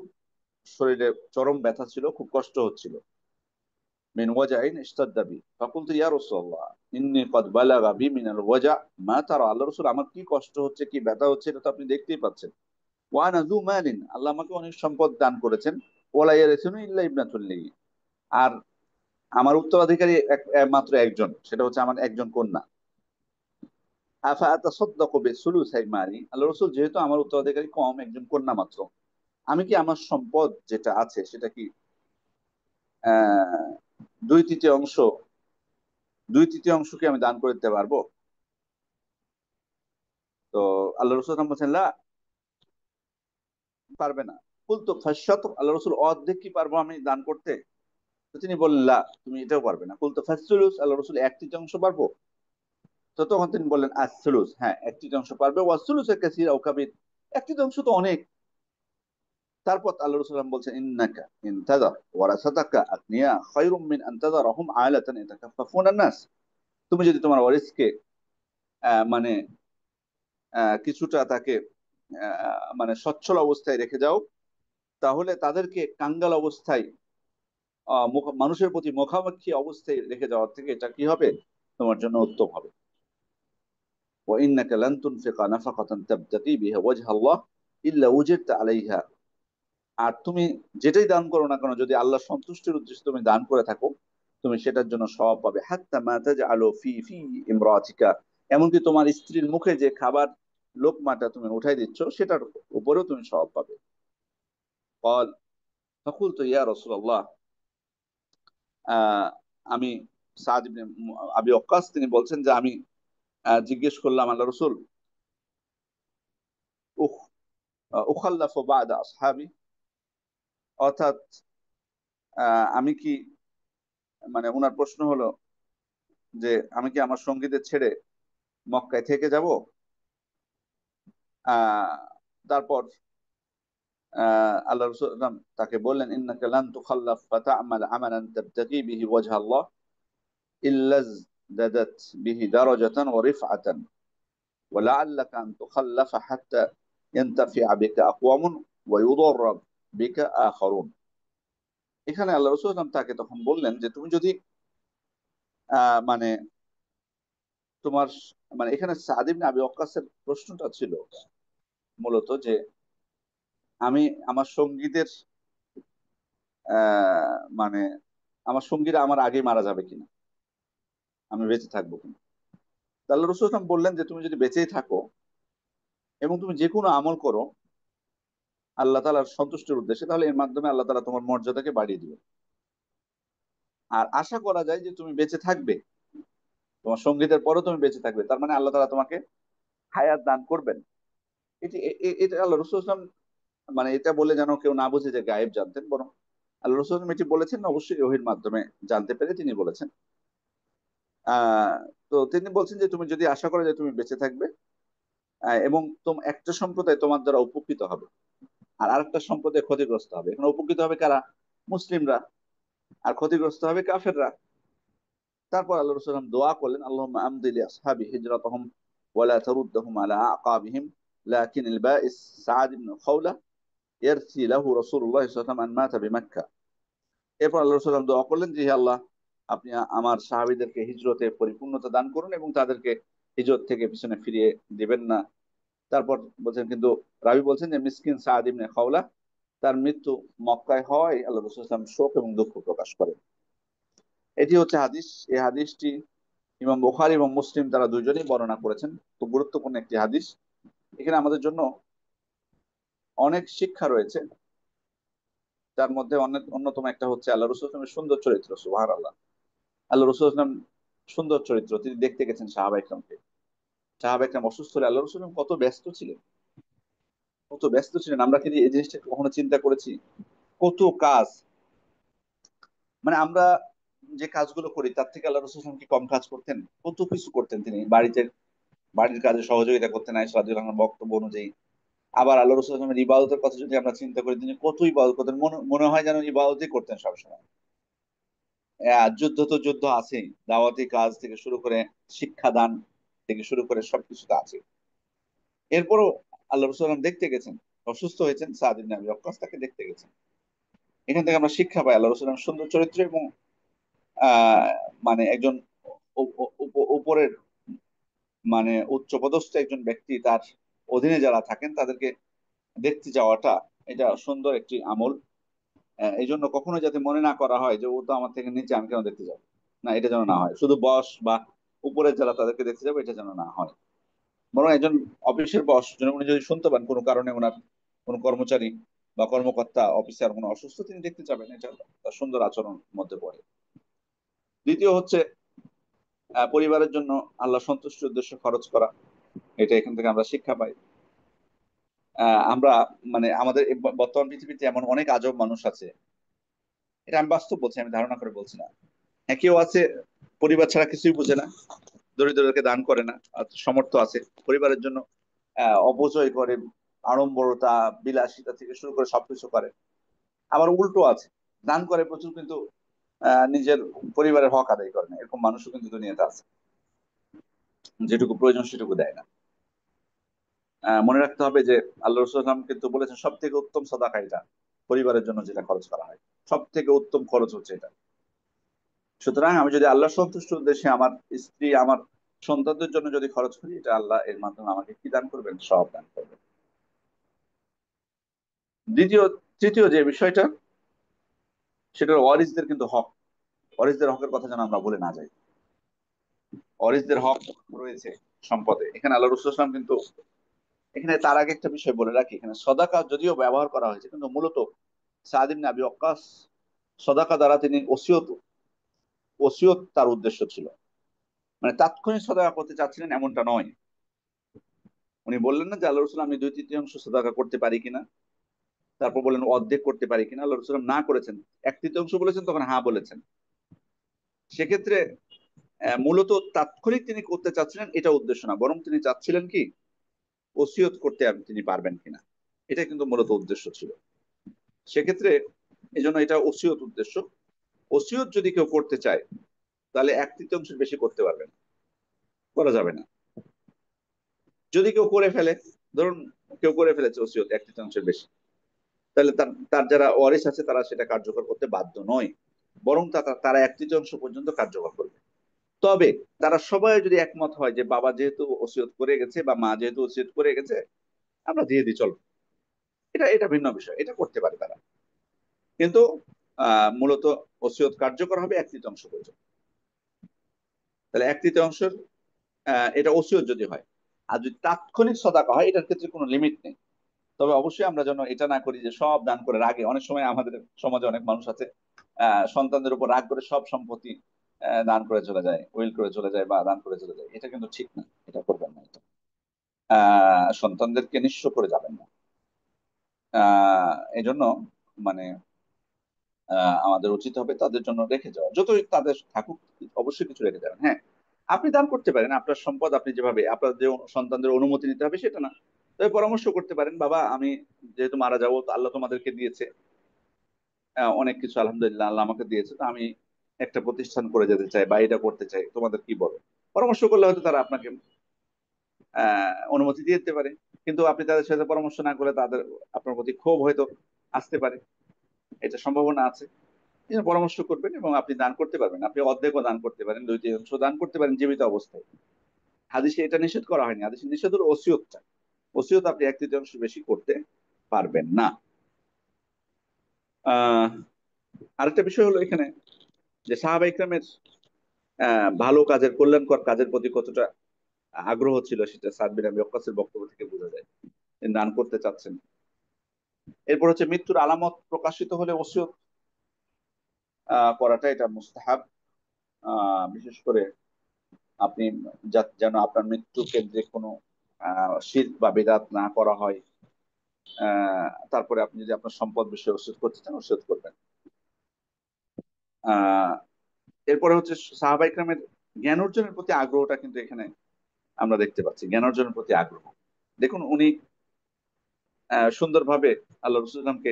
শরীরে চরম ব্যথা ছিল, খুব কষ্ট হচ্ছিল। মিন ওয়াজাইন ইশতাদ্দা বি ফাকুলতু ইয়া রাসূলুল্লাহ ইন্নী ক্বাদ বালাগা বি মিনাল ওয়াজা মা তারা, আল্লাহ রাসূল আমার কি কষ্ট হচ্ছে, কি ব্যথা হচ্ছে, এটা তো আপনি দেখতেই পাচ্ছেন। ওয়া আনা যু মালিন, আল্লাহ আমাকে অনেক সম্পদ দান করেছেন। ওয়ালা ইয়ারিসুনি ইল্লা ইবনাতুল লি, আর আমার উত্তরাধিকারী মাত্র একজন, সেটা হচ্ছে আমার একজন কন্যা। আফা আতাসাদ্দাকু বিসুলুসাই মালি, আল্লাহ রাসূল যেহেতু আমার উত্তরাধিকারী কম, একজন কন্যা মাত্র, আমি কি আমার সম্পদ যেটা আছে সেটা কি আহ 2/3 অংশ, 2/3 অংশ কি আমি দান করে দিতে পারবো? তো আল্লাহ রসুল বলছেন লা, পারবে না। কুলতু ফাশশাত, আল্লাহ রসুল অর্ধেক কি পারবো আমি দান করতে? তো তিনি বললেন লা, তুমি এটাও পারবে না। কুলতু ফাসসুলুস, আল্লাহ রসুল 1/3 পারবো? তো তখন তিনি বললেন আসসুলুস, হ্যাঁ 1/3 পারবে। ওয়াসসুলুসে কাসীর আও কাবীর, 1/3 তো অনেক। তারপর আল্লাহ রসুল বলছেন, ইন্নাকা ইনতাযার ওয়ারাসাতাকা আগনিয়া খায়রুম মিন আন তাযারহুম আলাতান ইয়াতাকাফফুনা নাস, তুমি যদি তোমার ওয়ারিসকে মানে কিছুটা তাকে মানে সচ্ছল অবস্থায় রেখে যাও, তাহলে তাদেরকে কাঙ্গাল অবস্থায় মানুষের প্রতি মুখামুখি অবস্থায় রেখে যাওয়ার থেকে এটা কি হবে, তোমার জন্য উত্তম হবে। وإنك لن تنفق نفقة تبتغي بها وجه الله إلا وجدت عليها, আর তুমি যেটাই দান করো না কেন, যদি আল্লাহ সন্তুষ্টির উদ্দেশ্যে তুমি দান করে থাকো, তুমি সেটার জন্য সওয়াব পাবে। হাত্তা মা তাজআলু ফি ফি ইমরাতিকা, এমনকি তোমার স্ত্রীর মুখে যে খাবার লোকমাটা তুমি উঠাই দিচ্ছ, সেটার উপরেও তুমি সওয়াব পাবে। قال فقلت يا رسول الله, আহ, আমি সাদ ইবনে আবি ওয়াক্কাস তিনি বলছেন যে আমি জিজ্ঞেস করলাম, আল্লাহ রসুল উখ উখাল্লাফু বাদা আসহাবি, অর্থাৎ আমি কি, মানে ওনার প্রশ্ন হলো যে আমি কি আমার সঙ্গীদের ছেড়ে মক্কায় থেকে যাব? আহ তারপর আল্লাহ রাসূল তাকে বললেন, ইন্নাকা লান তুখাল্লাফ ফাতা'মাল আমালান তাবতাগি বিহি ওয়াজহা আল্লাহ ইল্লা যাদাত বিহি দারাজাতান ওয়া রিফআতান ওয়া লাআল্লাকা আন তুখাল্লাফা হাত্তা ইয়ানতাফি'a বিকা আকওয়ামুন ওয়া ইউদাররা বিকা আখারুন। এখানে আল্লাহ রাসূল তাকে তখন বললেন যে তুমি যদি মানে তোমার, মানে এখানে সাদ ইবনে আবি ওয়াক্কাসের প্রশ্নটা ছিল মূলত যে আমি আমার সঙ্গীদের মানে আমার সঙ্গীরা আমার আগে মারা যাবে কিনা, আমি বেঁচে থাকবো কিনা। তা আল্লাহ রসুল সাল্লাম বললেন যে তুমি যদি বেঁচেই থাকো এবং তুমি যে কোনো আমল করো আল্লাহ তাআলার সন্তুষ্টির উদ্দেশ্যে, তাহলে এর মাধ্যমে আল্লাহ তাআলা তোমার মর্যাদাকে বাড়িয়ে দিবে। আর আশা করা যায় যে তুমি বেঁচে থাকবে, তোমার সঙ্গীতের পরও তুমি বেঁচে থাকবে, তার মানে আল্লাহ তাআলা তোমাকে হায়াত দান করবেন। এটা আল্লাহ রসুল সাল্লাম মানে এটা বলে যেন কেউ না বুঝে যে গায়েব জানতেন, বরং আল্লাহ রসুল সাল্লাম এটি বলেছেন অবশ্যই ওহীর মাধ্যমে জানতে পেরে তিনি বলেছেন। আহ তো তিনি বলছেন যে তুমি যদি আশা করো যে তুমি বেঁচে থাকবে, এবং একটা সম্প্রদায় তোমার দ্বারা উপকৃত হবে আর আরেকটা সম্প্রদায় ক্ষতিগ্রস্ত হবে। এখানে উপকৃত হবে কারা? মুসলিমরা। আর ক্ষতিগ্রস্ত হবে কাফেররা। তারপর আল্লাহ রাসূল সাল্লাল্লাহু আলাইহি ওয়াসাল্লাম দোয়া করলেন, আল্লাহুম্মা আমদি লি আসহাবি হিজরাতাহুম ওয়া লা তারুদ্দাহুম আলা আকাবিহিম লাকিন আল বাইস সাআদ ইবনে খাওলা ইয়ারসি লাহু রাসূলুল্লাহ সাল্লাল্লাহু আলাইহি ওয়াসাল্লাম আন মাতা বিমাক্কা। এরপর আল্লাহ রাসূল সাল্লাল্লাহু আলাইহি ওয়াসাল্লাম দোয়া করলেন যে হে আল্লাহ, আপনি আমার সাহাবীদেরকে হিজরতে পরিপূর্ণতা দান করুন এবং তাদেরকে হিজরত থেকে পিছনে ফিরিয়ে দিবেন না। তারপর বলছেন, কিন্তু রাবি বলছেন যে মিসকিন সাআদ ইবনে খাওলা তার মৃত্যু মক্কায় হওয়ায় আল্লাহ রাসূল সাল্লাল্লাহু আলাইহি ওয়াসাল্লাম শোক এবং দুঃখ প্রকাশ করেন। এটি হচ্ছে হাদিস। এই হাদিসটি ইমাম বুখারী এবং মুসলিম তারা দুইজনেই বর্ণনা করেছেন। খুব গুরুত্বপূর্ণ একটি হাদিস। এখানে আমাদের জন্য অনেক শিক্ষা রয়েছে। তার মধ্যে অনেক অন্যতম একটা হচ্ছে আল্লাহ রাসূল সাল্লাল্লাহু আলাইহি ওয়াসাল্লামের সুন্দর চরিত্র। সুবহানাল্লাহ। আল্লাহ রাসূল সাল্লাল্লাহু আলাইহি ওয়াসাল্লাম সুন্দর চরিত্র, তিনি দেখতে গেছেন সাহাবা ইকরামকে। সাহাবা ইকরাম অসুস্থ হলে আল্লাহ রাসূল সাল্লাল্লাহু আলাইহি ওয়াসাল্লাম কত ব্যস্ত ছিলেন, কত ব্যস্ত ছিলেন। আমরা কি এই জিনিসটা কখনো চিন্তা করেছি? কত কাজ, মানে আমরা যে কাজগুলো করি তার থেকে আল্লাহ রাসূল সাল্লাল্লাহু আলাইহি ওয়াসাল্লাম কি কম কাজ করতেন? কত কিছু করতেন তিনি। বাড়ির কাজে সহযোগিতা করতেন আয়েশা রাদিয়াল্লাহু আনহার বক্তব্য অনুযায়ী। আবার আল্লাহ রাসূল সাল্লাল্লাহু আলাইহি ওয়াসাল্লামের ইবাদতের কথা যদি আমরা চিন্তা করি, তিনি কত ইবাদত করতেন, মনে মনে হয় যেন ইবাদতই করতেন সবসময়। যুদ্ধ তো যুদ্ধ আছেই, দাওয়াতি কাজ থেকে শুরু করে শিক্ষাদান থেকে শুরু করে সবকিছু তো আছে। এরপরও আল্লাহ রাসূল সাল্লাল্লাহু আলাইহি ওয়াসাল্লাম দেখতে গেছেন, অসুস্থ হয়েছেন, সাদ ইবনে আবি ওয়াক্কাস তাকে দেখতে গেছেন। এখান থেকে আমরা শিক্ষা পাই আল্লাহ রাসূল সাল্লাল্লাহু আলাইহি ওয়াসাল্লাম সুন্দর চরিত্র এবং আহ মানে একজন উপরের মানে উচ্চপদস্থ একজন ব্যক্তি তার অধীনে যারা থাকেন তাদেরকে দেখতে যাওয়াটা, এটা সুন্দর একটি আমল। এই জন্য কখনো যাতে মনে না করা হয় যে ও তো আমার থেকে নিচে, আমি কেন দেখতে যাবো। না, এটা যেন না হয়। শুধু বস বা উপরে যারা তাদেরকে দেখতে যাবো, এটা যেন না হয়। বরং একজন অফিসের বস উনি যদি শুনতে পান কোনো কারণে ওনার কোনো কর্মচারী বা কর্মকর্তা অফিসার কোনো অসুস্থ, তিনি দেখতে যাবেন, এটা তার সুন্দর আচরণ মধ্যে পড়ে। দ্বিতীয় হচ্ছে পরিবারের জন্য আল্লাহ সন্তুষ্টির উদ্দেশ্যে খরচ করা। এটা এখান থেকে আমরা শিক্ষা পাই। আমরা মানে আমাদের এই বর্তমান পৃথিবীতে এমন অনেক আজব মানুষ আছে, এটা আমি বাস্তব বলছি, আমি ধারণা করে বলছি না। হ্যাঁ, কেউ আছে পরিবার ছাড়া কিছুই বুঝে না, দরিদ্রদেরকে দান করে না, আর সমর্থ আছে পরিবারের জন্য অপচয় করে, আড়ম্বরতা বিলাসিতা থেকে শুরু করে সবকিছু করে। আবার উল্টো আছে, দান করে প্রচুর কিন্তু নিজের পরিবারের হক আদায় করে না, এরকম মানুষও কিন্তু দুনিয়াতে আছে, যেটুকু প্রয়োজন সেটুকু দেয় না। মনে রাখতে হবে যে আল্লাহ রসুল সাল্লাম কিন্তু বলেছেন সব থেকে উত্তম সাদাকা এটা, পরিবারের জন্য যেটা খরচ করা হয় সব থেকে উত্তম খরচ হচ্ছে এটা। সুতরাং আমি যদি আল্লাহ সন্তুষ্ট উদ্দেশ্যে আমার স্ত্রী, আমার সন্তানদের জন্য যদি খরচ করি, এটা আল্লাহ এর মাধ্যমে আমাকে কি দান করবেন? সব দান করবেন। দ্বিতীয় তৃতীয় যে বিষয়টা, সেটা হলো ওয়ারিসদের কিন্তু হক। ওয়ারিসদের হকের কথা যেন আমরা ভুলে না যাই। ওয়ারিসদের হক রয়েছে সম্পদে। এখানে আল্লাহ রসুল সাল্লাম কিন্তু, এখানে তার আগে একটা বিষয় বলে রাখি, এখানে সদাকা যদিও ব্যবহার করা হয়েছে, কিন্তু মূলত সাদ ইবনে আবি ওয়াক্কাস সদাকা দ্বারা তিনি ওসিয়ত, ওসিয়ত তার উদ্দেশ্য ছিল। মানে তাৎক্ষণিক সদাকা করতে চাচ্ছিলেন এমনটা নয়। উনি বললেন না যে আল্লাহ রসুল আমি 2/3 সদাকা করতে পারি কিনা, তারপর বললেন অর্ধেক করতে পারি কিনা। আল্লাহ রসুল না করেছেন, 1/3 বলেছেন, তখন হ্যাঁ বলেছেন। সেক্ষেত্রে মূলত তাৎক্ষণিক তিনি করতে চাচ্ছিলেন এটা উদ্দেশ্য না, বরং তিনি চাচ্ছিলেন কি ওসিয়ত করতে তিনি পারবেন কিনা, এটা কিন্তু মূলত উদ্দেশ্য ছিল। সেক্ষেত্রে এই জন্য এটা ওসিয়ত উদ্দেশ্য। ওসিয়ত যদি কেউ করতে চায় তাহলে 1/3 বেশি করতে পারবে না, করা যাবে না। যদি কেউ করে ফেলে, ধরুন কেউ করে ফেলেছে ওসিয়ত 1/3 বেশি, তাহলে তার তার যারা ওয়ারিশ আছে তারা সেটা কার্যকর করতে বাধ্য নয়, বরং তারা 1/3 পর্যন্ত কার্যকর করবে। তবে তারা সবাই যদি একমত হয় যে, বাবা যেহেতু ওসিয়ত করে গেছে বা মা যেহেতু ওসিয়ত করে গেছে, আমরা দিয়ে দিই, চলো, এটা এটা ভিন্ন বিষয়, এটা করতে পারে তারা। কিন্তু মূলত ওসিয়ত কার্যকর হবে 1/3 পর্যন্ত। তাহলে 1/3 এটা ওসিয়ত যদি হয়। আর যদি তাৎক্ষণিক সদাকা হয়, এটার ক্ষেত্রে কোনো লিমিট নেই। তবে অবশ্যই আমরা যেন এটা না করি যে সব দান করে রাগে। অনেক সময় আমাদের সমাজে অনেক মানুষ আছে সন্তানদের উপর রাগ করে সব সম্পত্তি দান করে চলে যায়, উইল করে চলে যায় বা দান করে চলে যায়। এটা কিন্তু ঠিক না, এটা করবেন না। এটা সন্তানদেরকে নিঃস্ব করে যাবেন না। এই জন্য মানে আমাদের উচিত হবে তাদের জন্য রেখে যাওয়া, যতই তাদের থাকুক অবশ্যই কিছু রেখে যাবেন। হ্যাঁ, আপনি দান করতে পারেন আপনার সম্পদ, আপনি যেভাবে আপনার যে সন্তানদের অনুমতি নিতে হবে সেটা না, তবে পরামর্শ করতে পারেন, বাবা আমি যেহেতু মারা যাবো, তো আল্লাহ তোমাদেরকে দিয়েছে অনেক কিছু, আলহামদুলিল্লাহ আল্লাহ আমাকে দিয়েছে, তো আমি একটা প্রতিষ্ঠান করে যেতে চাই বা এটা করতে চাই, তোমাদের কি বলো? পরামর্শ করলে হয়তো তারা আপনাকে অনুমতি দিয়ে দিতে পারে। কিন্তু আপনি তাদের সাথে পরামর্শ না করে তাদের আপনার প্রতি ক্ষোভ হয়তো আসতে পারে, এটা সম্ভাবনা আছে। এই জন্য পরামর্শ করবেন এবং আপনি দান করতে পারবেন, আপনি অর্ধেকও দান করতে পারেন, 2/3 দান করতে পারেন জীবিত অবস্থায়। হাদিসে এটা নিষেধ করা হয়নি, হাদিসে নিষেধ হলো ওসিয়তটা। ওসিয়ত আপনি 1/3 বেশি করতে পারবেন না। আহ আরেকটা বিষয় হলো এখানে যে সাহাবা ইকরামের ভালো কাজের, কল্যাণকর কাজের প্রতি কতটা আগ্রহ ছিল, সেটা সাদ বিন আবি ওয়াক্কাসের বক্তব্য থেকে বোঝা যায়। তিনি দান করতে চাচ্ছেন। এরপর হচ্ছে মৃত্যুর আলামত প্রকাশিত হলে ওসিয়ত করাটা এটা মুস্তাহাব। বিশেষ করে আপনি যেন আপনার মৃত্যু কেন্দ্রে কোনো শিরক বা বিদআত না করা হয়। তারপরে আপনি যদি আপনার সম্পদ বিষয়ে ওসিয়ত করতে চান, ওসিয়ত করবেন। আহ এরপরে হচ্ছে সাহাবা ইকরামের জ্ঞান অর্জনের প্রতি আগ্রহটা কিন্তু এখানে আমরা দেখতে পাচ্ছি, জ্ঞান অর্জনের প্রতি আগ্রহ। দেখুন উনি সুন্দরভাবে আল্লাহ রসুলামকে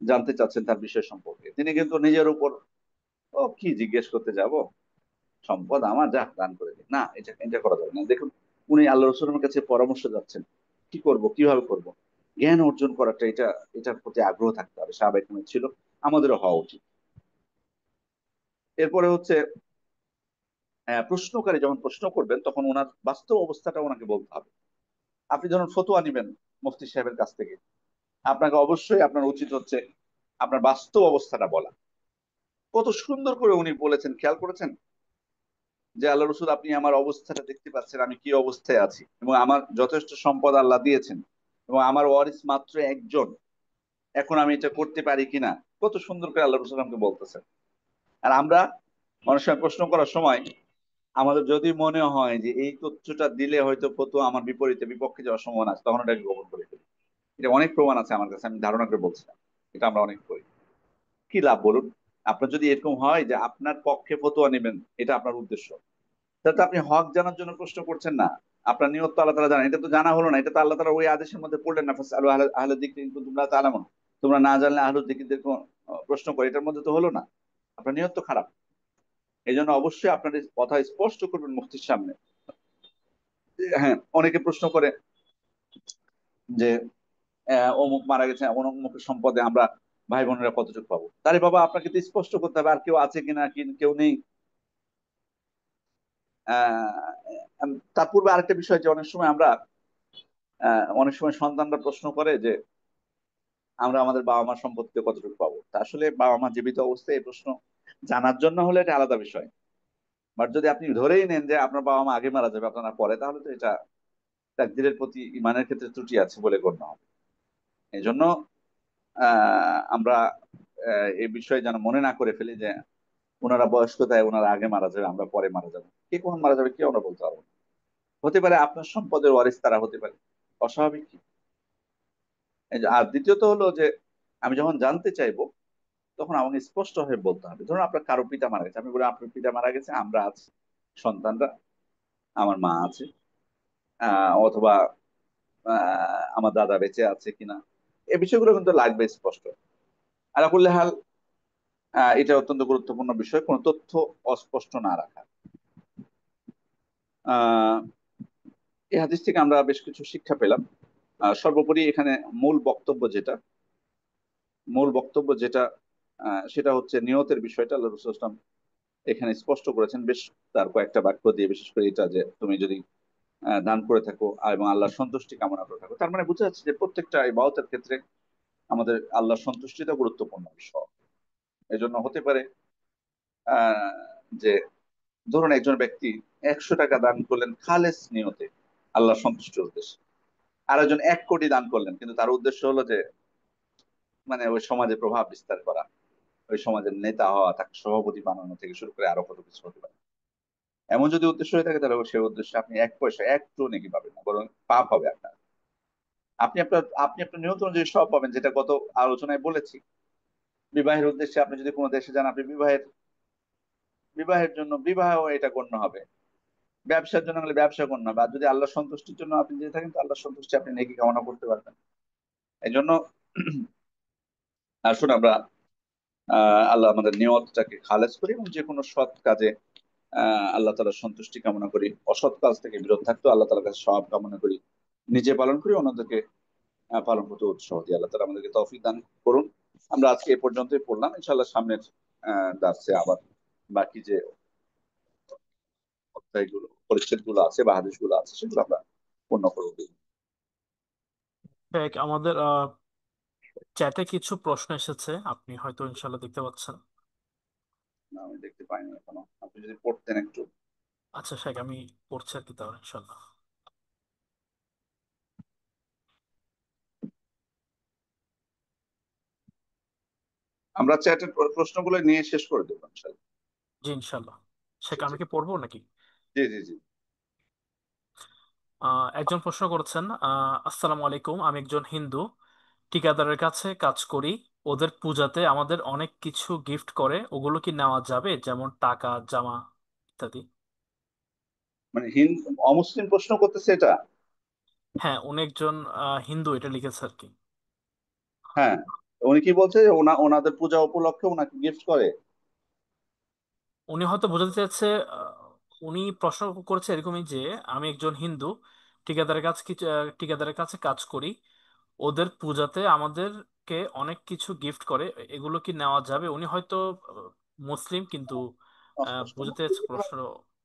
জানতে চাচ্ছেন তার বিষয় সম্পর্কে। তিনি কিন্তু নিজের উপর ও কি জিজ্ঞেস করতে যাব, সম্পদ আমার, যা দান করে দিই না, এটা এটা করা যাবে না। দেখুন উনি আল্লাহ রসুলের কাছে পরামর্শ যাচ্ছেন, কি করব, কিভাবে করব। জ্ঞান অর্জন করাটা এটা, এটার প্রতি আগ্রহ থাকতে হবে, সাহাবায়ে কেরামের ছিল, আমাদেরও হওয়া উচিত। এরপরে হচ্ছে প্রশ্নকারী যখন প্রশ্ন করবেন তখন ওনার বাস্তব অবস্থাটা ওনাকে বলতে হবে। আপনি যখন ফতোয়া নিবেন মুফতি সাহেবের কাছ থেকে, আপনাকে অবশ্যই আপনার উচিত হচ্ছে আপনার বাস্তব অবস্থাটা বলা। কত সুন্দর করে উনি বলেছেন, খেয়াল করেছেন যে আল্লাহ রসুল আপনি আমার অবস্থাটা দেখতে পাচ্ছেন, আমি কি অবস্থায় আছি, এবং আমার যথেষ্ট সম্পদ আল্লাহ দিয়েছেন, এবং আমার ওয়ারিস মাত্র একজন, এখন আমি এটা করতে পারি কিনা। কত সুন্দর করে আল্লাহ রসুল আমাকে বলতেছেন। আর আমরা অনেক সময় প্রশ্ন করার সময় আমাদের যদি মনে হয় যে এই তথ্যটা দিলে হয়তো ফতোয়া আমার বিপরীতে বিপক্ষে যাওয়ার সম্ভাবনা আছে, তখন এটাকে গোপন করে ফেলি। এটা অনেক প্রমাণ আছে আমার কাছে, আমি ধারণা করে বলছিলাম, এটা আমরা অনেক করি। কি লাভ বলুন? আপনার যদি এরকম হয় যে আপনার পক্ষে ফতোয়া নেবেন, এটা আপনার উদ্দেশ্য, তাহলে তো আপনি হক জানার জন্য প্রশ্ন করছেন না, আপনার নিয়ত তো আল্লাহ তাআলা জানেন। এটা তো জানা হলো না, এটা তো আল্লাহ তাআলা ওই আদেশের মধ্যে পড়লেন না, ফাসআলু আহলা যিকরি ইন কুনতুম লা তা'লামুন, তোমরা না জানলে আহলুল যিকরিদের প্রশ্ন করে, এটার মধ্যে তো হলো না। আপনার নিয়ত তো খারাপ। এই জন্য অবশ্যই আপনার এই কথা স্পষ্ট করবেন মুফতির সামনে। হ্যাঁ, অনেকে প্রশ্ন করে যে অমুক মারা গেছে, অমুকের সম্পদে আমরা ভাই বোনেরা কতটুকু পাবো। তাহলে বাবা আপনাকে তো স্পষ্ট করতে হবে আর কেউ আছে কিনা, কি কেউ নেই। তার পূর্বে আরেকটা বিষয় যে অনেক সময় আমরা অনেক সময় সন্তানরা প্রশ্ন করে যে আমরা আমাদের বাবা মার সম্পত্তিতে কতটুকু পাবো। তা আসলে বাবা মা জীবিত অবস্থায় এই প্রশ্ন জানার জন্য হলে এটা আলাদা বিষয়। বাট যদি আপনি ধরেই নেন যে আপনার বাবা মা আগে মারা যাবে আপনারা পরে, তাহলে তো এটা তাকদীরের প্রতি ইমানের ক্ষেত্রে ত্রুটি আছে বলে গণ্য হবে। এই জন্য আমরা এই বিষয়ে যেন মনে না করে ফেলি যে ওনারা বয়স্কতায় ওনারা আগে মারা যাবে, আমরা পরে মারা যাবো। কে কখন মারা যাবে কি আমরা বলতে পারবো না। হতে পারে আপনার সম্পদের ওয়ারিস তারা হতে পারে, অস্বাভাবিক কি? আর দ্বিতীয়ত হলো যে আমি যখন জানতে চাইবো তখন আমাকে স্পষ্ট ভাবে বলতে হবে। ধরুন আপনার কারো পিতা মারা গেছে, আমি বলি আপনার পিতা মারা গেছে, আমরা আছি সন্তানরা, আমার মা আছে, অথবা আমার দাদা বেঁচে আছে কিনা, এই বিষয়গুলো কিন্তু লাগবে স্পষ্ট। আলা কুল্লি হাল এটা অত্যন্ত গুরুত্বপূর্ণ বিষয়, কোনো তথ্য অস্পষ্ট না রাখা। আহ এই হাদিস থেকে আমরা বেশ কিছু শিক্ষা পেলাম। সর্বোপরি এখানে মূল বক্তব্য যেটা, মূল বক্তব্য যেটা সেটা হচ্ছে নিয়তের বিষয়টা আল্লাহ রাসূল সাল্লাল্লাহু আলাইহি ওয়াসাল্লাম এখানে স্পষ্ট করেছেন বেশ, তার কয়েকটা বাক্য দিয়ে, বিশেষ করে এটা যে তুমি যদি দান করে থাকো এবং আল্লাহর সন্তুষ্টি কামনা করে থাকো, তার মানে বোঝা যাচ্ছে যে প্রত্যেকটা ইবাদতের ক্ষেত্রে আমাদের আল্লাহর সন্তুষ্টিটা গুরুত্বপূর্ণ বিষয়। এই জন্য হতে পারে আহ যে ধরুন একজন ব্যক্তি 100 টাকা দান করলেন খালেস নিয়তে, আল্লাহর সন্তুষ্টির উদ্দেশ্যে। আর একজন 1 কোটি দান করলেন, কিন্তু তার উদ্দেশ্য হলো যে মানে ওই সমাজে প্রভাব বিস্তার করা, ওই সমাজের নেতা হওয়া, তাকে সভাপতি বানানো থেকে শুরু করে আরো কত কিছু হতে পারে। এমন যদি উদ্দেশ্য হয়ে থাকে, তাহলে সেই উদ্দেশ্যে আপনি 1 পয়সা একটু নাকি পাবেন না, বরং পাপ হবে আপনার। আপনি আপনার নিয়ত অনুযায়ী সব পাবেন, যেটা গত আলোচনায় বলেছি। বিবাহের উদ্দেশ্যে আপনি যদি কোনো দেশে যান, আপনি বিবাহের বিবাহের জন্য বিবাহ এটা গণ্য হবে। ব্যবসার জন্য হলে ব্যবসা গণ্য হবে। আর যদি আল্লাহ সন্তুষ্টির জন্য আপনি যদি থাকেন, তো আল্লাহ সন্তুষ্টি আপনি নেকি কামনা করতে পারবেন। এই জন্য আসুন আমরা আল্লাহ আমাদের নিয়তটাকে খালেজ করি, এবং যে কোনো সৎ কাজে আল্লাহ তালার সন্তুষ্টি কামনা করি। অসৎ কাজ থেকে বিরত থাকতে আল্লাহ তালার কাছে সওয়াব কামনা করি। নিজে পালন করি, অন্যদেরকে পালন করতে উৎসাহ দিই। আল্লাহ তালা আমাদেরকে তৌফিক দান করুন। আমরা আজকে এ পর্যন্তই পড়লাম। ইনশাআল্লাহ সামনের দার্সে আবার বাকি যে অধ্যায়গুলো, পরিচ্ছেদ গুলো আছে বা হাদিস গুলো আছে, সেগুলো আমরা পূর্ণ করবো। এক আমাদের চ্যাটে কিছু প্রশ্ন এসেছে, আপনি হয়তো ইনশাল্লাহ দেখতে পাচ্ছেন। না, আমি দেখতে পাইনি এখনো। আপনি যদি পড়তেন একটু। আচ্ছা শেখ, আমি পড়ছি আর কি তাহলে ইনশাল্লাহ। আমরা চ্যাটের প্রশ্নগুলো নিয়ে শেষ করে দেবো ইনশাআল্লাহ। জি ইনশাল্লাহ। শেখ জি জি আমি কি পড়বো নাকি? জি জি জি। একজন প্রশ্ন করেছেন, আসসালামু আলাইকুম, আমি একজন হিন্দু ঠিকাদারের কাছে কাজ করি। ওদের পূজাতে আমাদের অনেক কিছু গিফট করে, ওগুলো কি নেওয়া যাবে, যেমন টাকা, জামা ইত্যাদি? মানে অমুসলিম প্রশ্ন করতেছে এটা? হ্যাঁ, উনি একজন হিন্দু এটা লিখেছে আর কি। হ্যাঁ, উনি কি বলছে যে ওনাদের পূজা উপলক্ষে ওনাকে গিফট করে? উনি হয়তো বোঝাতে চাইছে, উনি প্রশ্ন করেছে এরকমই যে আমি একজন হিন্দু ঠিকাদারের কাছে কাজ করি, ওদের পূজাতে আমাদেরকে অনেক কিছু গিফট করে, এগুলো কি নেওয়া যাবে? উনি হয়তো মুসলিম, কিন্তু অস্পষ্ট। বোঝাতে চাইছে প্রশ্ন।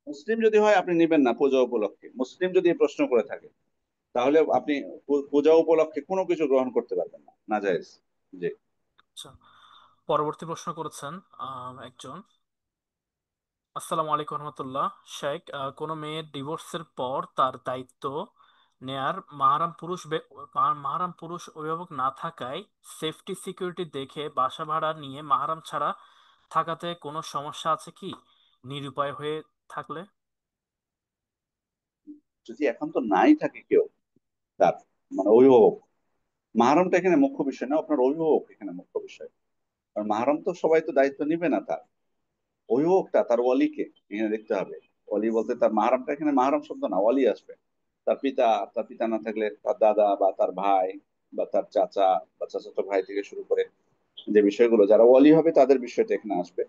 মুসলিম যদি হয় আপনি নেবেন না পূজা উপলক্ষে। মুসলিম যদি এই প্রশ্ন করে থাকে, তাহলে আপনি পূজা উপলক্ষে কোনো কিছু গ্রহণ করতে পারবেন না, নাজায়েজ। জি। আচ্ছা, পরবর্তী প্রশ্ন করেছেন একজন, আসসালামু আলাইকুম রহমতুল্লাহ। শেখ, কোনো মেয়ের ডিভোর্সের পর তার দায়িত্ব নেয়ার মাহারাম পুরুষ অভিভাবক না থাকায় সেফটি সিকিউরিটি দেখে বাসা ভাড়া নিয়ে মাহারাম ছাড়া থাকাতে কোনো সমস্যা আছে কি, নিরুপায় হয়ে থাকলে? যদি এখন তো নাই থাকে কেউ, তার মানে অভিভাবক, মাহারমটা এখানে মুখ্য বিষয় না, আপনার অভিভাবক এখানে মুখ্য বিষয়। কারণ মাহারম তো সবাই তো দায়িত্ব নিবে না, তার অভিভাবকটা, তার ওয়ালিকে এখানে দেখতে হবে। ওয়ালি বলতে তার মাহারামটা এখানে মাহারাম শব্দ না, ওয়ালি আসবে। তার পিতা, তার পিতা না থাকলে তার দাদা বা তার ভাই বা তার চাচা বা চাচাতো ভাই থেকে শুরু করে যে বিষয়গুলো, যারা ওয়ালি হবে তাদের বিষয়টা এখানে আসবে।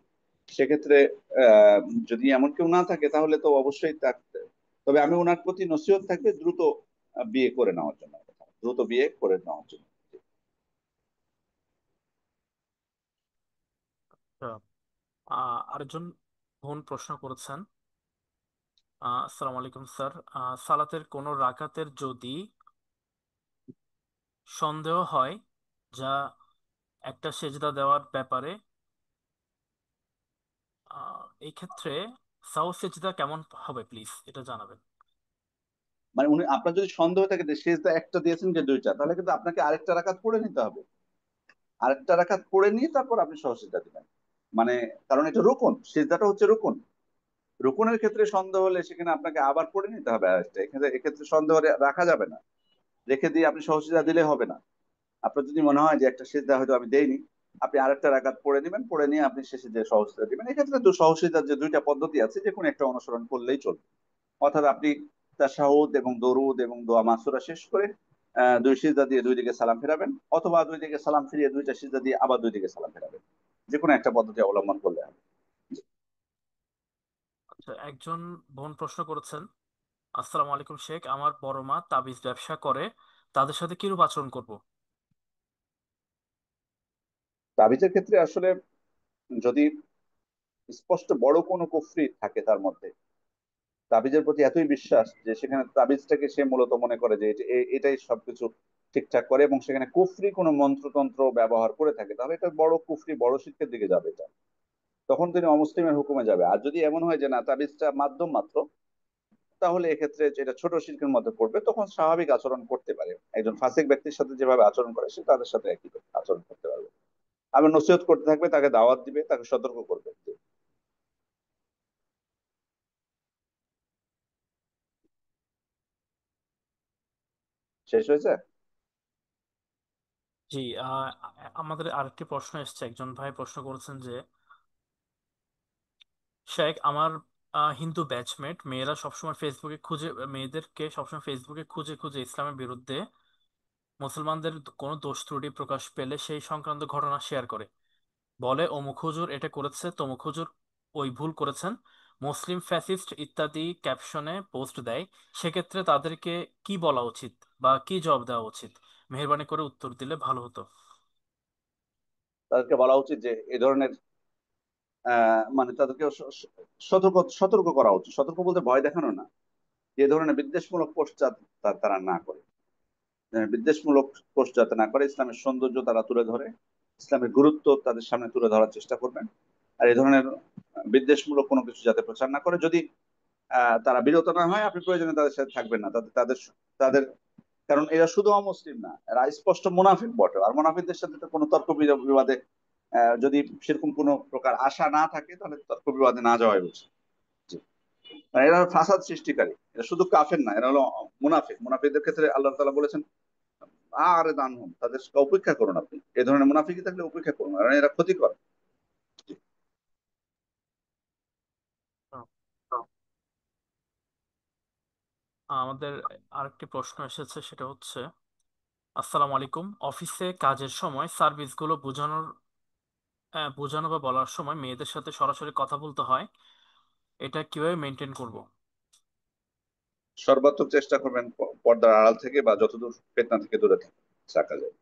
সেক্ষেত্রে আহ যদি এমন কেউ না থাকে, তাহলে তো অবশ্যই থাকতে। তবে আমি ওনার প্রতি নসিহত থাকবে দ্রুত বিয়ে করে নেওয়ার জন্য, দ্রুত বিয়ে করে নেওয়ার জন্য। আরেকজন বোন প্রশ্ন করেছেন, আসসালামু আলাইকুম স্যার, সালাতের কোনো রাকাতের যদি সন্দেহ হয়, যা একটা সেজদা দেওয়ার ব্যাপারে, এই ক্ষেত্রে সাও সেজদা কেমন হবে প্লিজ এটা জানাবেন। মানে উনি, আপনার যদি সন্দেহ থাকে যে শেষদা একটা দিয়েছেন যে দুইটা, তাহলে কিন্তু আপনাকে আরেকটা রাকাত পড়ে নিতে হবে। আরেকটা রাকাত পড়ে নিয়ে তারপর আপনি সহসিদ্ধা দিবেন। মানে কারণ এটা রুকুন, সিজদাটা হচ্ছে রুকুন। রুকুনের ক্ষেত্রে সন্দেহ হলে সেখানে আপনাকে আবার পড়ে নিতে হবে আরেকটা। এখানে এক্ষেত্রে সন্দেহ রাখা যাবে না, রেখে দিয়ে আপনি সহসিদ্ধা দিলে হবে না। আপনার যদি মনে হয় যে একটা সিজদা হয়তো আমি দেইনি, আপনি আরেকটা রাকাত পড়ে নেবেন, পড়ে নিয়ে আপনি শেষে যে সহসিদ্ধা দিবেন। এক্ষেত্রে তো সহসিদ্ধার যে দুইটা পদ্ধতি আছে, যে কোনো একটা অনুসরণ করলেই চলবে। অর্থাৎ আপনি তাশাহুদ এবং দরুদ এবং দোয়া মাসুরা শেষ করে দুই সিজদা দিয়ে দুই দিকে সালাম ফেরাবেন, অথবা দুই দিকে সালাম ফিরিয়ে দুইটা সিজদা দিয়ে আবার দুই দিকে সালাম ফেরাবেন। যে কোনো একটা পদ্ধতি অবলম্বন করলে হবে। আচ্ছা, একজন বোন প্রশ্ন করেছেন, আসসালামু আলাইকুম শেখ, আমার বড় মা তাবিজ ব্যবসা করে, তাদের সাথে কিরূপ আচরণ করব? তাবিজের ক্ষেত্রে আসলে যদি স্পষ্ট বড় কোনো কুফরি থাকে তার মধ্যে, তাবিজের প্রতি এতই বিশ্বাস যে সেখানে তাবিজটাকে সে মূলত মনে করে যে এটাই সবকিছু, ঠিকঠাক করে এবং সেখানে কুফরি কোনো মন্ত্রতন্ত্র ব্যবহার করে থাকে, তাহলে এটা বড় কুফরি, বড় শিরকের দিকে যাবে এটা। তখন তিনি অমুসলিমের হুকুমে যাবে। আর যদি এমন হয় যে না, তাবিজটা মাধ্যম মাত্র, তাহলে এক্ষেত্রে যেটা ছোট শিরকের মধ্যে পড়বে, তখন স্বাভাবিক আচরণ করতে পারে। একজন ফাসিক ব্যক্তির সাথে যেভাবে আচরণ করে, সে তাদের সাথে একই আচরণ করতে পারবে। আবার নসিহত করতে থাকবে, তাকে দাওয়াত দিবে, তাকে সতর্ক করবে। শেষ হয়েছে? জি। আমাদের আরেকটি প্রশ্ন এসেছে, একজন ভাই প্রশ্ন করেছেন যে, শেখ, আমার হিন্দু ব্যাচমেট মেয়েরা সবসময় ফেসবুকে খুঁজে মেয়েদেরকে সবসময় ফেসবুকে খুঁজে খুঁজে ইসলামের বিরুদ্ধে মুসলমানদের কোনো দোষ ত্রুটি প্রকাশ পেলে সেই সংক্রান্ত ঘটনা শেয়ার করে, বলে অমুক হুজুর এটা করেছে, তমুক হুজুর ওই ভুল করেছেন, মুসলিম ফ্যাসিস্ট ইত্যাদি ক্যাপশনে পোস্ট দেয়। সেক্ষেত্রে তাদেরকে কি বলা উচিত বা কি জবাব দেওয়া উচিত? মেহেরবানি করে উত্তর দিলে ভালো হতো। তাদেরকে বলা উচিত যে এই ধরনের মানে তাদেরকে সতর্ক সতর্ক করা উচিত। সতর্ক বলতে ভয় দেখানো না, যে ধরনের বিদ্বেষমূলক পোস্ট তারা না করে। বিদ্বেষমূলক পোস্ট যাতে না করে, ইসলামের সৌন্দর্য তারা তুলে ধরে, ইসলামের গুরুত্ব তাদের সামনে তুলে ধরার চেষ্টা করবেন। আর এই ধরনের বিদ্বেষমূলক কোনো কিছু যাতে প্রচার না করে। যদি তারা বিরত না হয়, আপনি প্রয়োজনে তাদের সাথে থাকবেন না। তাদের তাদের তাদের কারণ এরা শুধু অমুসলিম না, এরা স্পষ্ট মুনাফিক বটে। আর মুনাফিকদের সাথে তো কোনো তর্ক বিবাদে যদি সেরকম কোনো প্রকার আশা না থাকে, তাহলে তর্ক বিবাদে না যাওয়াই উচিত। জি। আর এরা ফাসাদ সৃষ্টিকারী, এরা শুধু কাফের না, এরা হলো মুনাফিক। মুনাফিকদের ক্ষেত্রে আল্লাহ তাআলা বলেছেন, আরে দান হন, তাদের উপেক্ষা করুন। আপনি এই ধরনের মুনাফিকই থাকলে উপেক্ষা করুন, কারণ এরা ক্ষতিকর। জি। আমাদের আরেকটি প্রশ্ন এসেছে, সেটা হচ্ছে, আসসালামু আলাইকুম, অফিসে কাজের সময় সার্ভিসগুলো বোঝানো বা বলার সময় মেয়েদের সাথে সরাসরি কথা বলতে হয়, এটা কিভাবে মেনটেন করব? সর্বাত্মক চেষ্টা করবেন পর্দার আড়াল থেকে বা যতদূর ফিতনা থেকে দূরে থাকা যায়।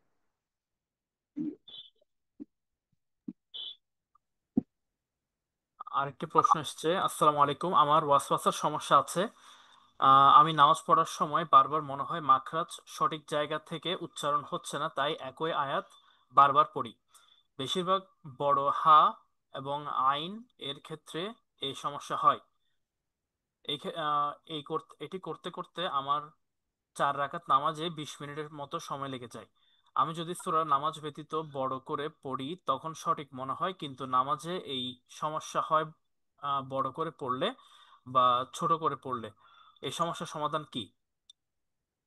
আরেকটি প্রশ্ন এসেছে, আসসালামু আলাইকুম, আমার ওয়াসওয়াসার সমস্যা আছে। আমি নামাজ পড়ার সময় বারবার মনে হয় মাখরাজ সঠিক জায়গা থেকে উচ্চারণ হচ্ছে না, তাই একই আয়াত বারবার পড়ি। বেশিরভাগ বড় হা এবং আইন এর ক্ষেত্রে এই সমস্যা হয়। এটি করতে করতে আমার 4 রাকাত নামাজে 20 মিনিটের মতো সময় লেগে যায়। আমি যদি সূরা নামাজ ব্যতীত বড় করে পড়ি তখন সঠিক মনে হয়, কিন্তু নামাজে এই সমস্যা হয় বড় করে পড়লে বা ছোট করে পড়লে। এই সমস্যার সমাধান কি?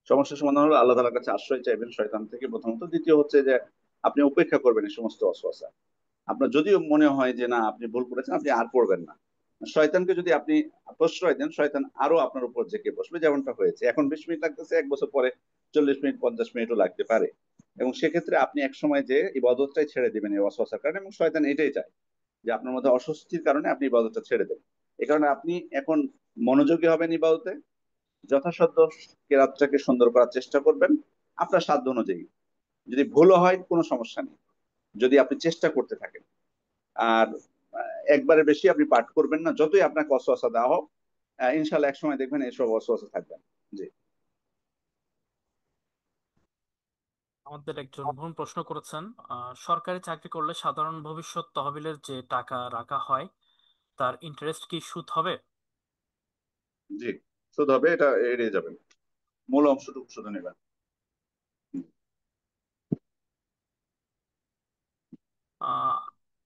সমস্যার সমাধান হলো আল্লাহ তাআলার কাছে আশ্রয় চাইবেন শয়তান থেকে, প্রথমত। দ্বিতীয় হচ্ছে যে আপনি উপেক্ষা করবেন এই সমস্ত ওয়াসওয়াসা। আপনার যদিও মনে হয় যে না আপনি ভুল করেছেন, আপনি আর পড়বেন না। শয়তানকে যদি আপনি প্রশ্রয় দেন, শয়তান আরো আপনার উপর জেঁকে বসবে, যেমনটা হয়েছে। এখন 20 মিনিট লাগতেছে, 1 বছর পরে 40 মিনিট, 50 মিনিটও লাগতে পারে। এবং সেক্ষেত্রে আপনি এক সময় যে ইবাদতটাই ছেড়ে দিবেন এই ওয়াসওয়াসার কারণে, এবং শয়তান এটাই চায় যে আপনার মধ্যে অস্বস্তির কারণে আপনি ইবাদতটা ছেড়ে দেন। এই কারণে আপনি এখন মনোযোগী হবেন ইবাদতে, যথাসাধ্য কেরাতটাকে সুন্দর করার চেষ্টা করবেন আপনার সাধ্য অনুযায়ী। যদি ভুলও হয় কোনো সমস্যা নেই, যদি আপনি চেষ্টা করতে থাকেন। আর একবারে বেশি আপনি পাঠ করবেন না, যতই আপনাকে অসুয়াশা দেওয়া হোক। ইনশাল্লাহ এক সময় দেখবেন এসব অসুয়াশা থাকবেন। জি। আমাদের একজন বোন প্রশ্ন করেছেন, সরকারি চাকরি করলে সাধারণ ভবিষ্যৎ তহবিলের যে টাকা রাখা হয় তার ইন্টারেস্ট কি সুদ হবে? জি, শুধু হবে, এটা এড়িয়ে যাবেন। মূল অংশটুকু শুধু নেবেন। আহ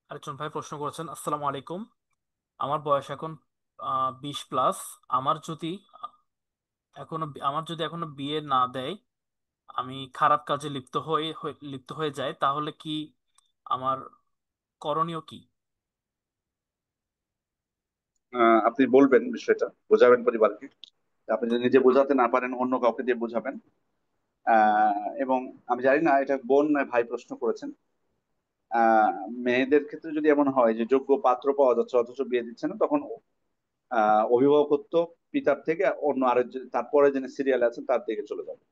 আরেকজন ভাই প্রশ্ন করেছেন, আসসালামু আলাইকুম, আমার বয়স এখন 20+। আমার যদি আমার যদি এখনো বিয়ে না দেয়, আমি খারাপ কাজে লিপ্ত হয়ে যায়, তাহলে কি আমার করণীয় কি? আপনি বলবেন বিষয়টা, বোঝাবেন পরিবারকে। আপনি যদি নিজে বোঝাতে না পারেন, অন্য কাউকে দিয়ে বোঝাবেন। এবং আমি জানি না এটা বোন নয় ভাই প্রশ্ন করেছেন। আহ মেয়েদের ক্ষেত্রে যদি এমন হয় যে যোগ্য পাত্র পাওয়া যাচ্ছে অথচ বিয়ে দিচ্ছে না, তখন অভিভাবকত্ব পিতার থেকে অন্য আরেকজন, তারপরে যিনি সিরিয়ালে আছেন তার দিকে চলে যাবে।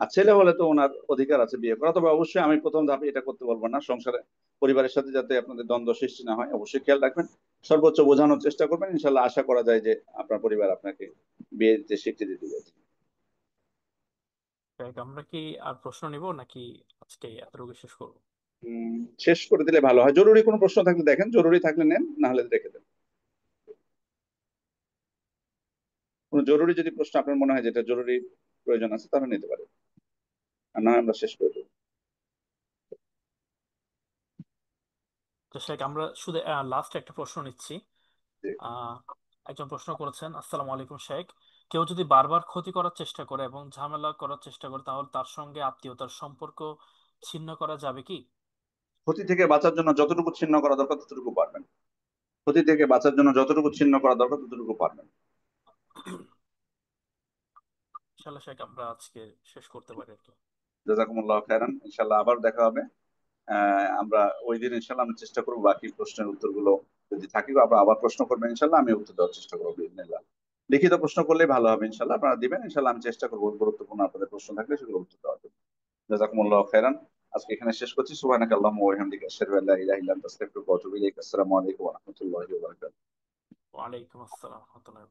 আর ছেলে হলে তো ওনার অধিকার আছে বিয়ে করা। তবে অবশ্যই আমি প্রথম ধাপে এটা করতে বলবো না, সংসারে পরিবারের সাথে যাতে আপনাদের দ্বন্দ্ব সৃষ্টি না হয়, অবশ্যই খেয়াল রাখবেন। সর্বোচ্চ বোঝানোর চেষ্টা করবেন, ইনশাল্লাহ আশা করা যায় যে আপনার পরিবার আপনাকে বিয়ে দিতে স্বীকৃতি দিবে। শেখ, আমরা কি আর প্রশ্ন নিব নাকি আজকে এতটুকু শেষ করবো? শেষ করে দিলে ভালো হয়। জরুরি কোনো প্রশ্ন থাকলে দেখেন, জরুরি থাকলে নেন, না হলে রেখে দেন। কোনো জরুরি যদি প্রশ্ন আপনার মনে হয় যেটা জরুরি প্রয়োজন আছে তাহলে নিতে পারেন, আর না হয় আমরা শেষ করে দেবো। তো শেখ, আমরা শুধু লাস্ট একটা প্রশ্ন নিচ্ছি। জি। আহ একজন প্রশ্ন করেছেন, আসসালামু আলাইকুম শেখ, কেউ যদি বারবার ক্ষতি করার চেষ্টা করে এবং ঝামেলা করার চেষ্টা করে তাহলে তার সঙ্গে আত্মীয়তার সম্পর্ক ছিন্ন করা যাবে কি? ক্ষতি থেকে বাঁচার জন্য যতটুকু ছিন্ন করা দরকার ততটুকু পারবেন। ক্ষতি থেকে বাঁচার জন্য যতটুকু ছিন্ন করা দরকার ততটুকু পারবেন। ইনশাল্লাহ শেখ, আমরা আজকে শেষ করতে পারি আর কি। জাজাকুমুল্লাহ খায়রান, ইনশাল্লাহ আবার দেখা হবে। আমরা ওই দিন ইনশাল্লাহ আমি চেষ্টা করবো বাকি প্রশ্নের উত্তরগুলো যদি থাকে বা আবার প্রশ্ন করবেন ইনশাল্লাহ আমি উত্তর দেওয়ার চেষ্টা করবো বিইذنিল্লাহ। লিখিত প্রশ্ন করলেই ভালো হবে ইনশাল্লাহ, আপনারা দিবেন ইনশাল্লাহ, আমি চেষ্টা করবো গুরুত্বপূর্ণ আপনাদের প্রশ্ন থাকলে সেগুলো উত্তর দেওয়ার জন্য। জাযাকুমুল্লাহ খায়রান। আজকে এখানে শেষ করছি। সুবহানাকা আল্লাহুম্মা ওয়া বিহামদিকা আশহাদু আল্লা ইলাহা ইল্লা আনতা আস্তাগফিরুকা ওয়া আতুবু ইলাইক। আসসালামু আলাইকুম ওয়া রাহমাতুল্লাহি ওয়া বারাকাতুহু। ওয়ালাইকুম আসসালাম রহমতুল্লাহ।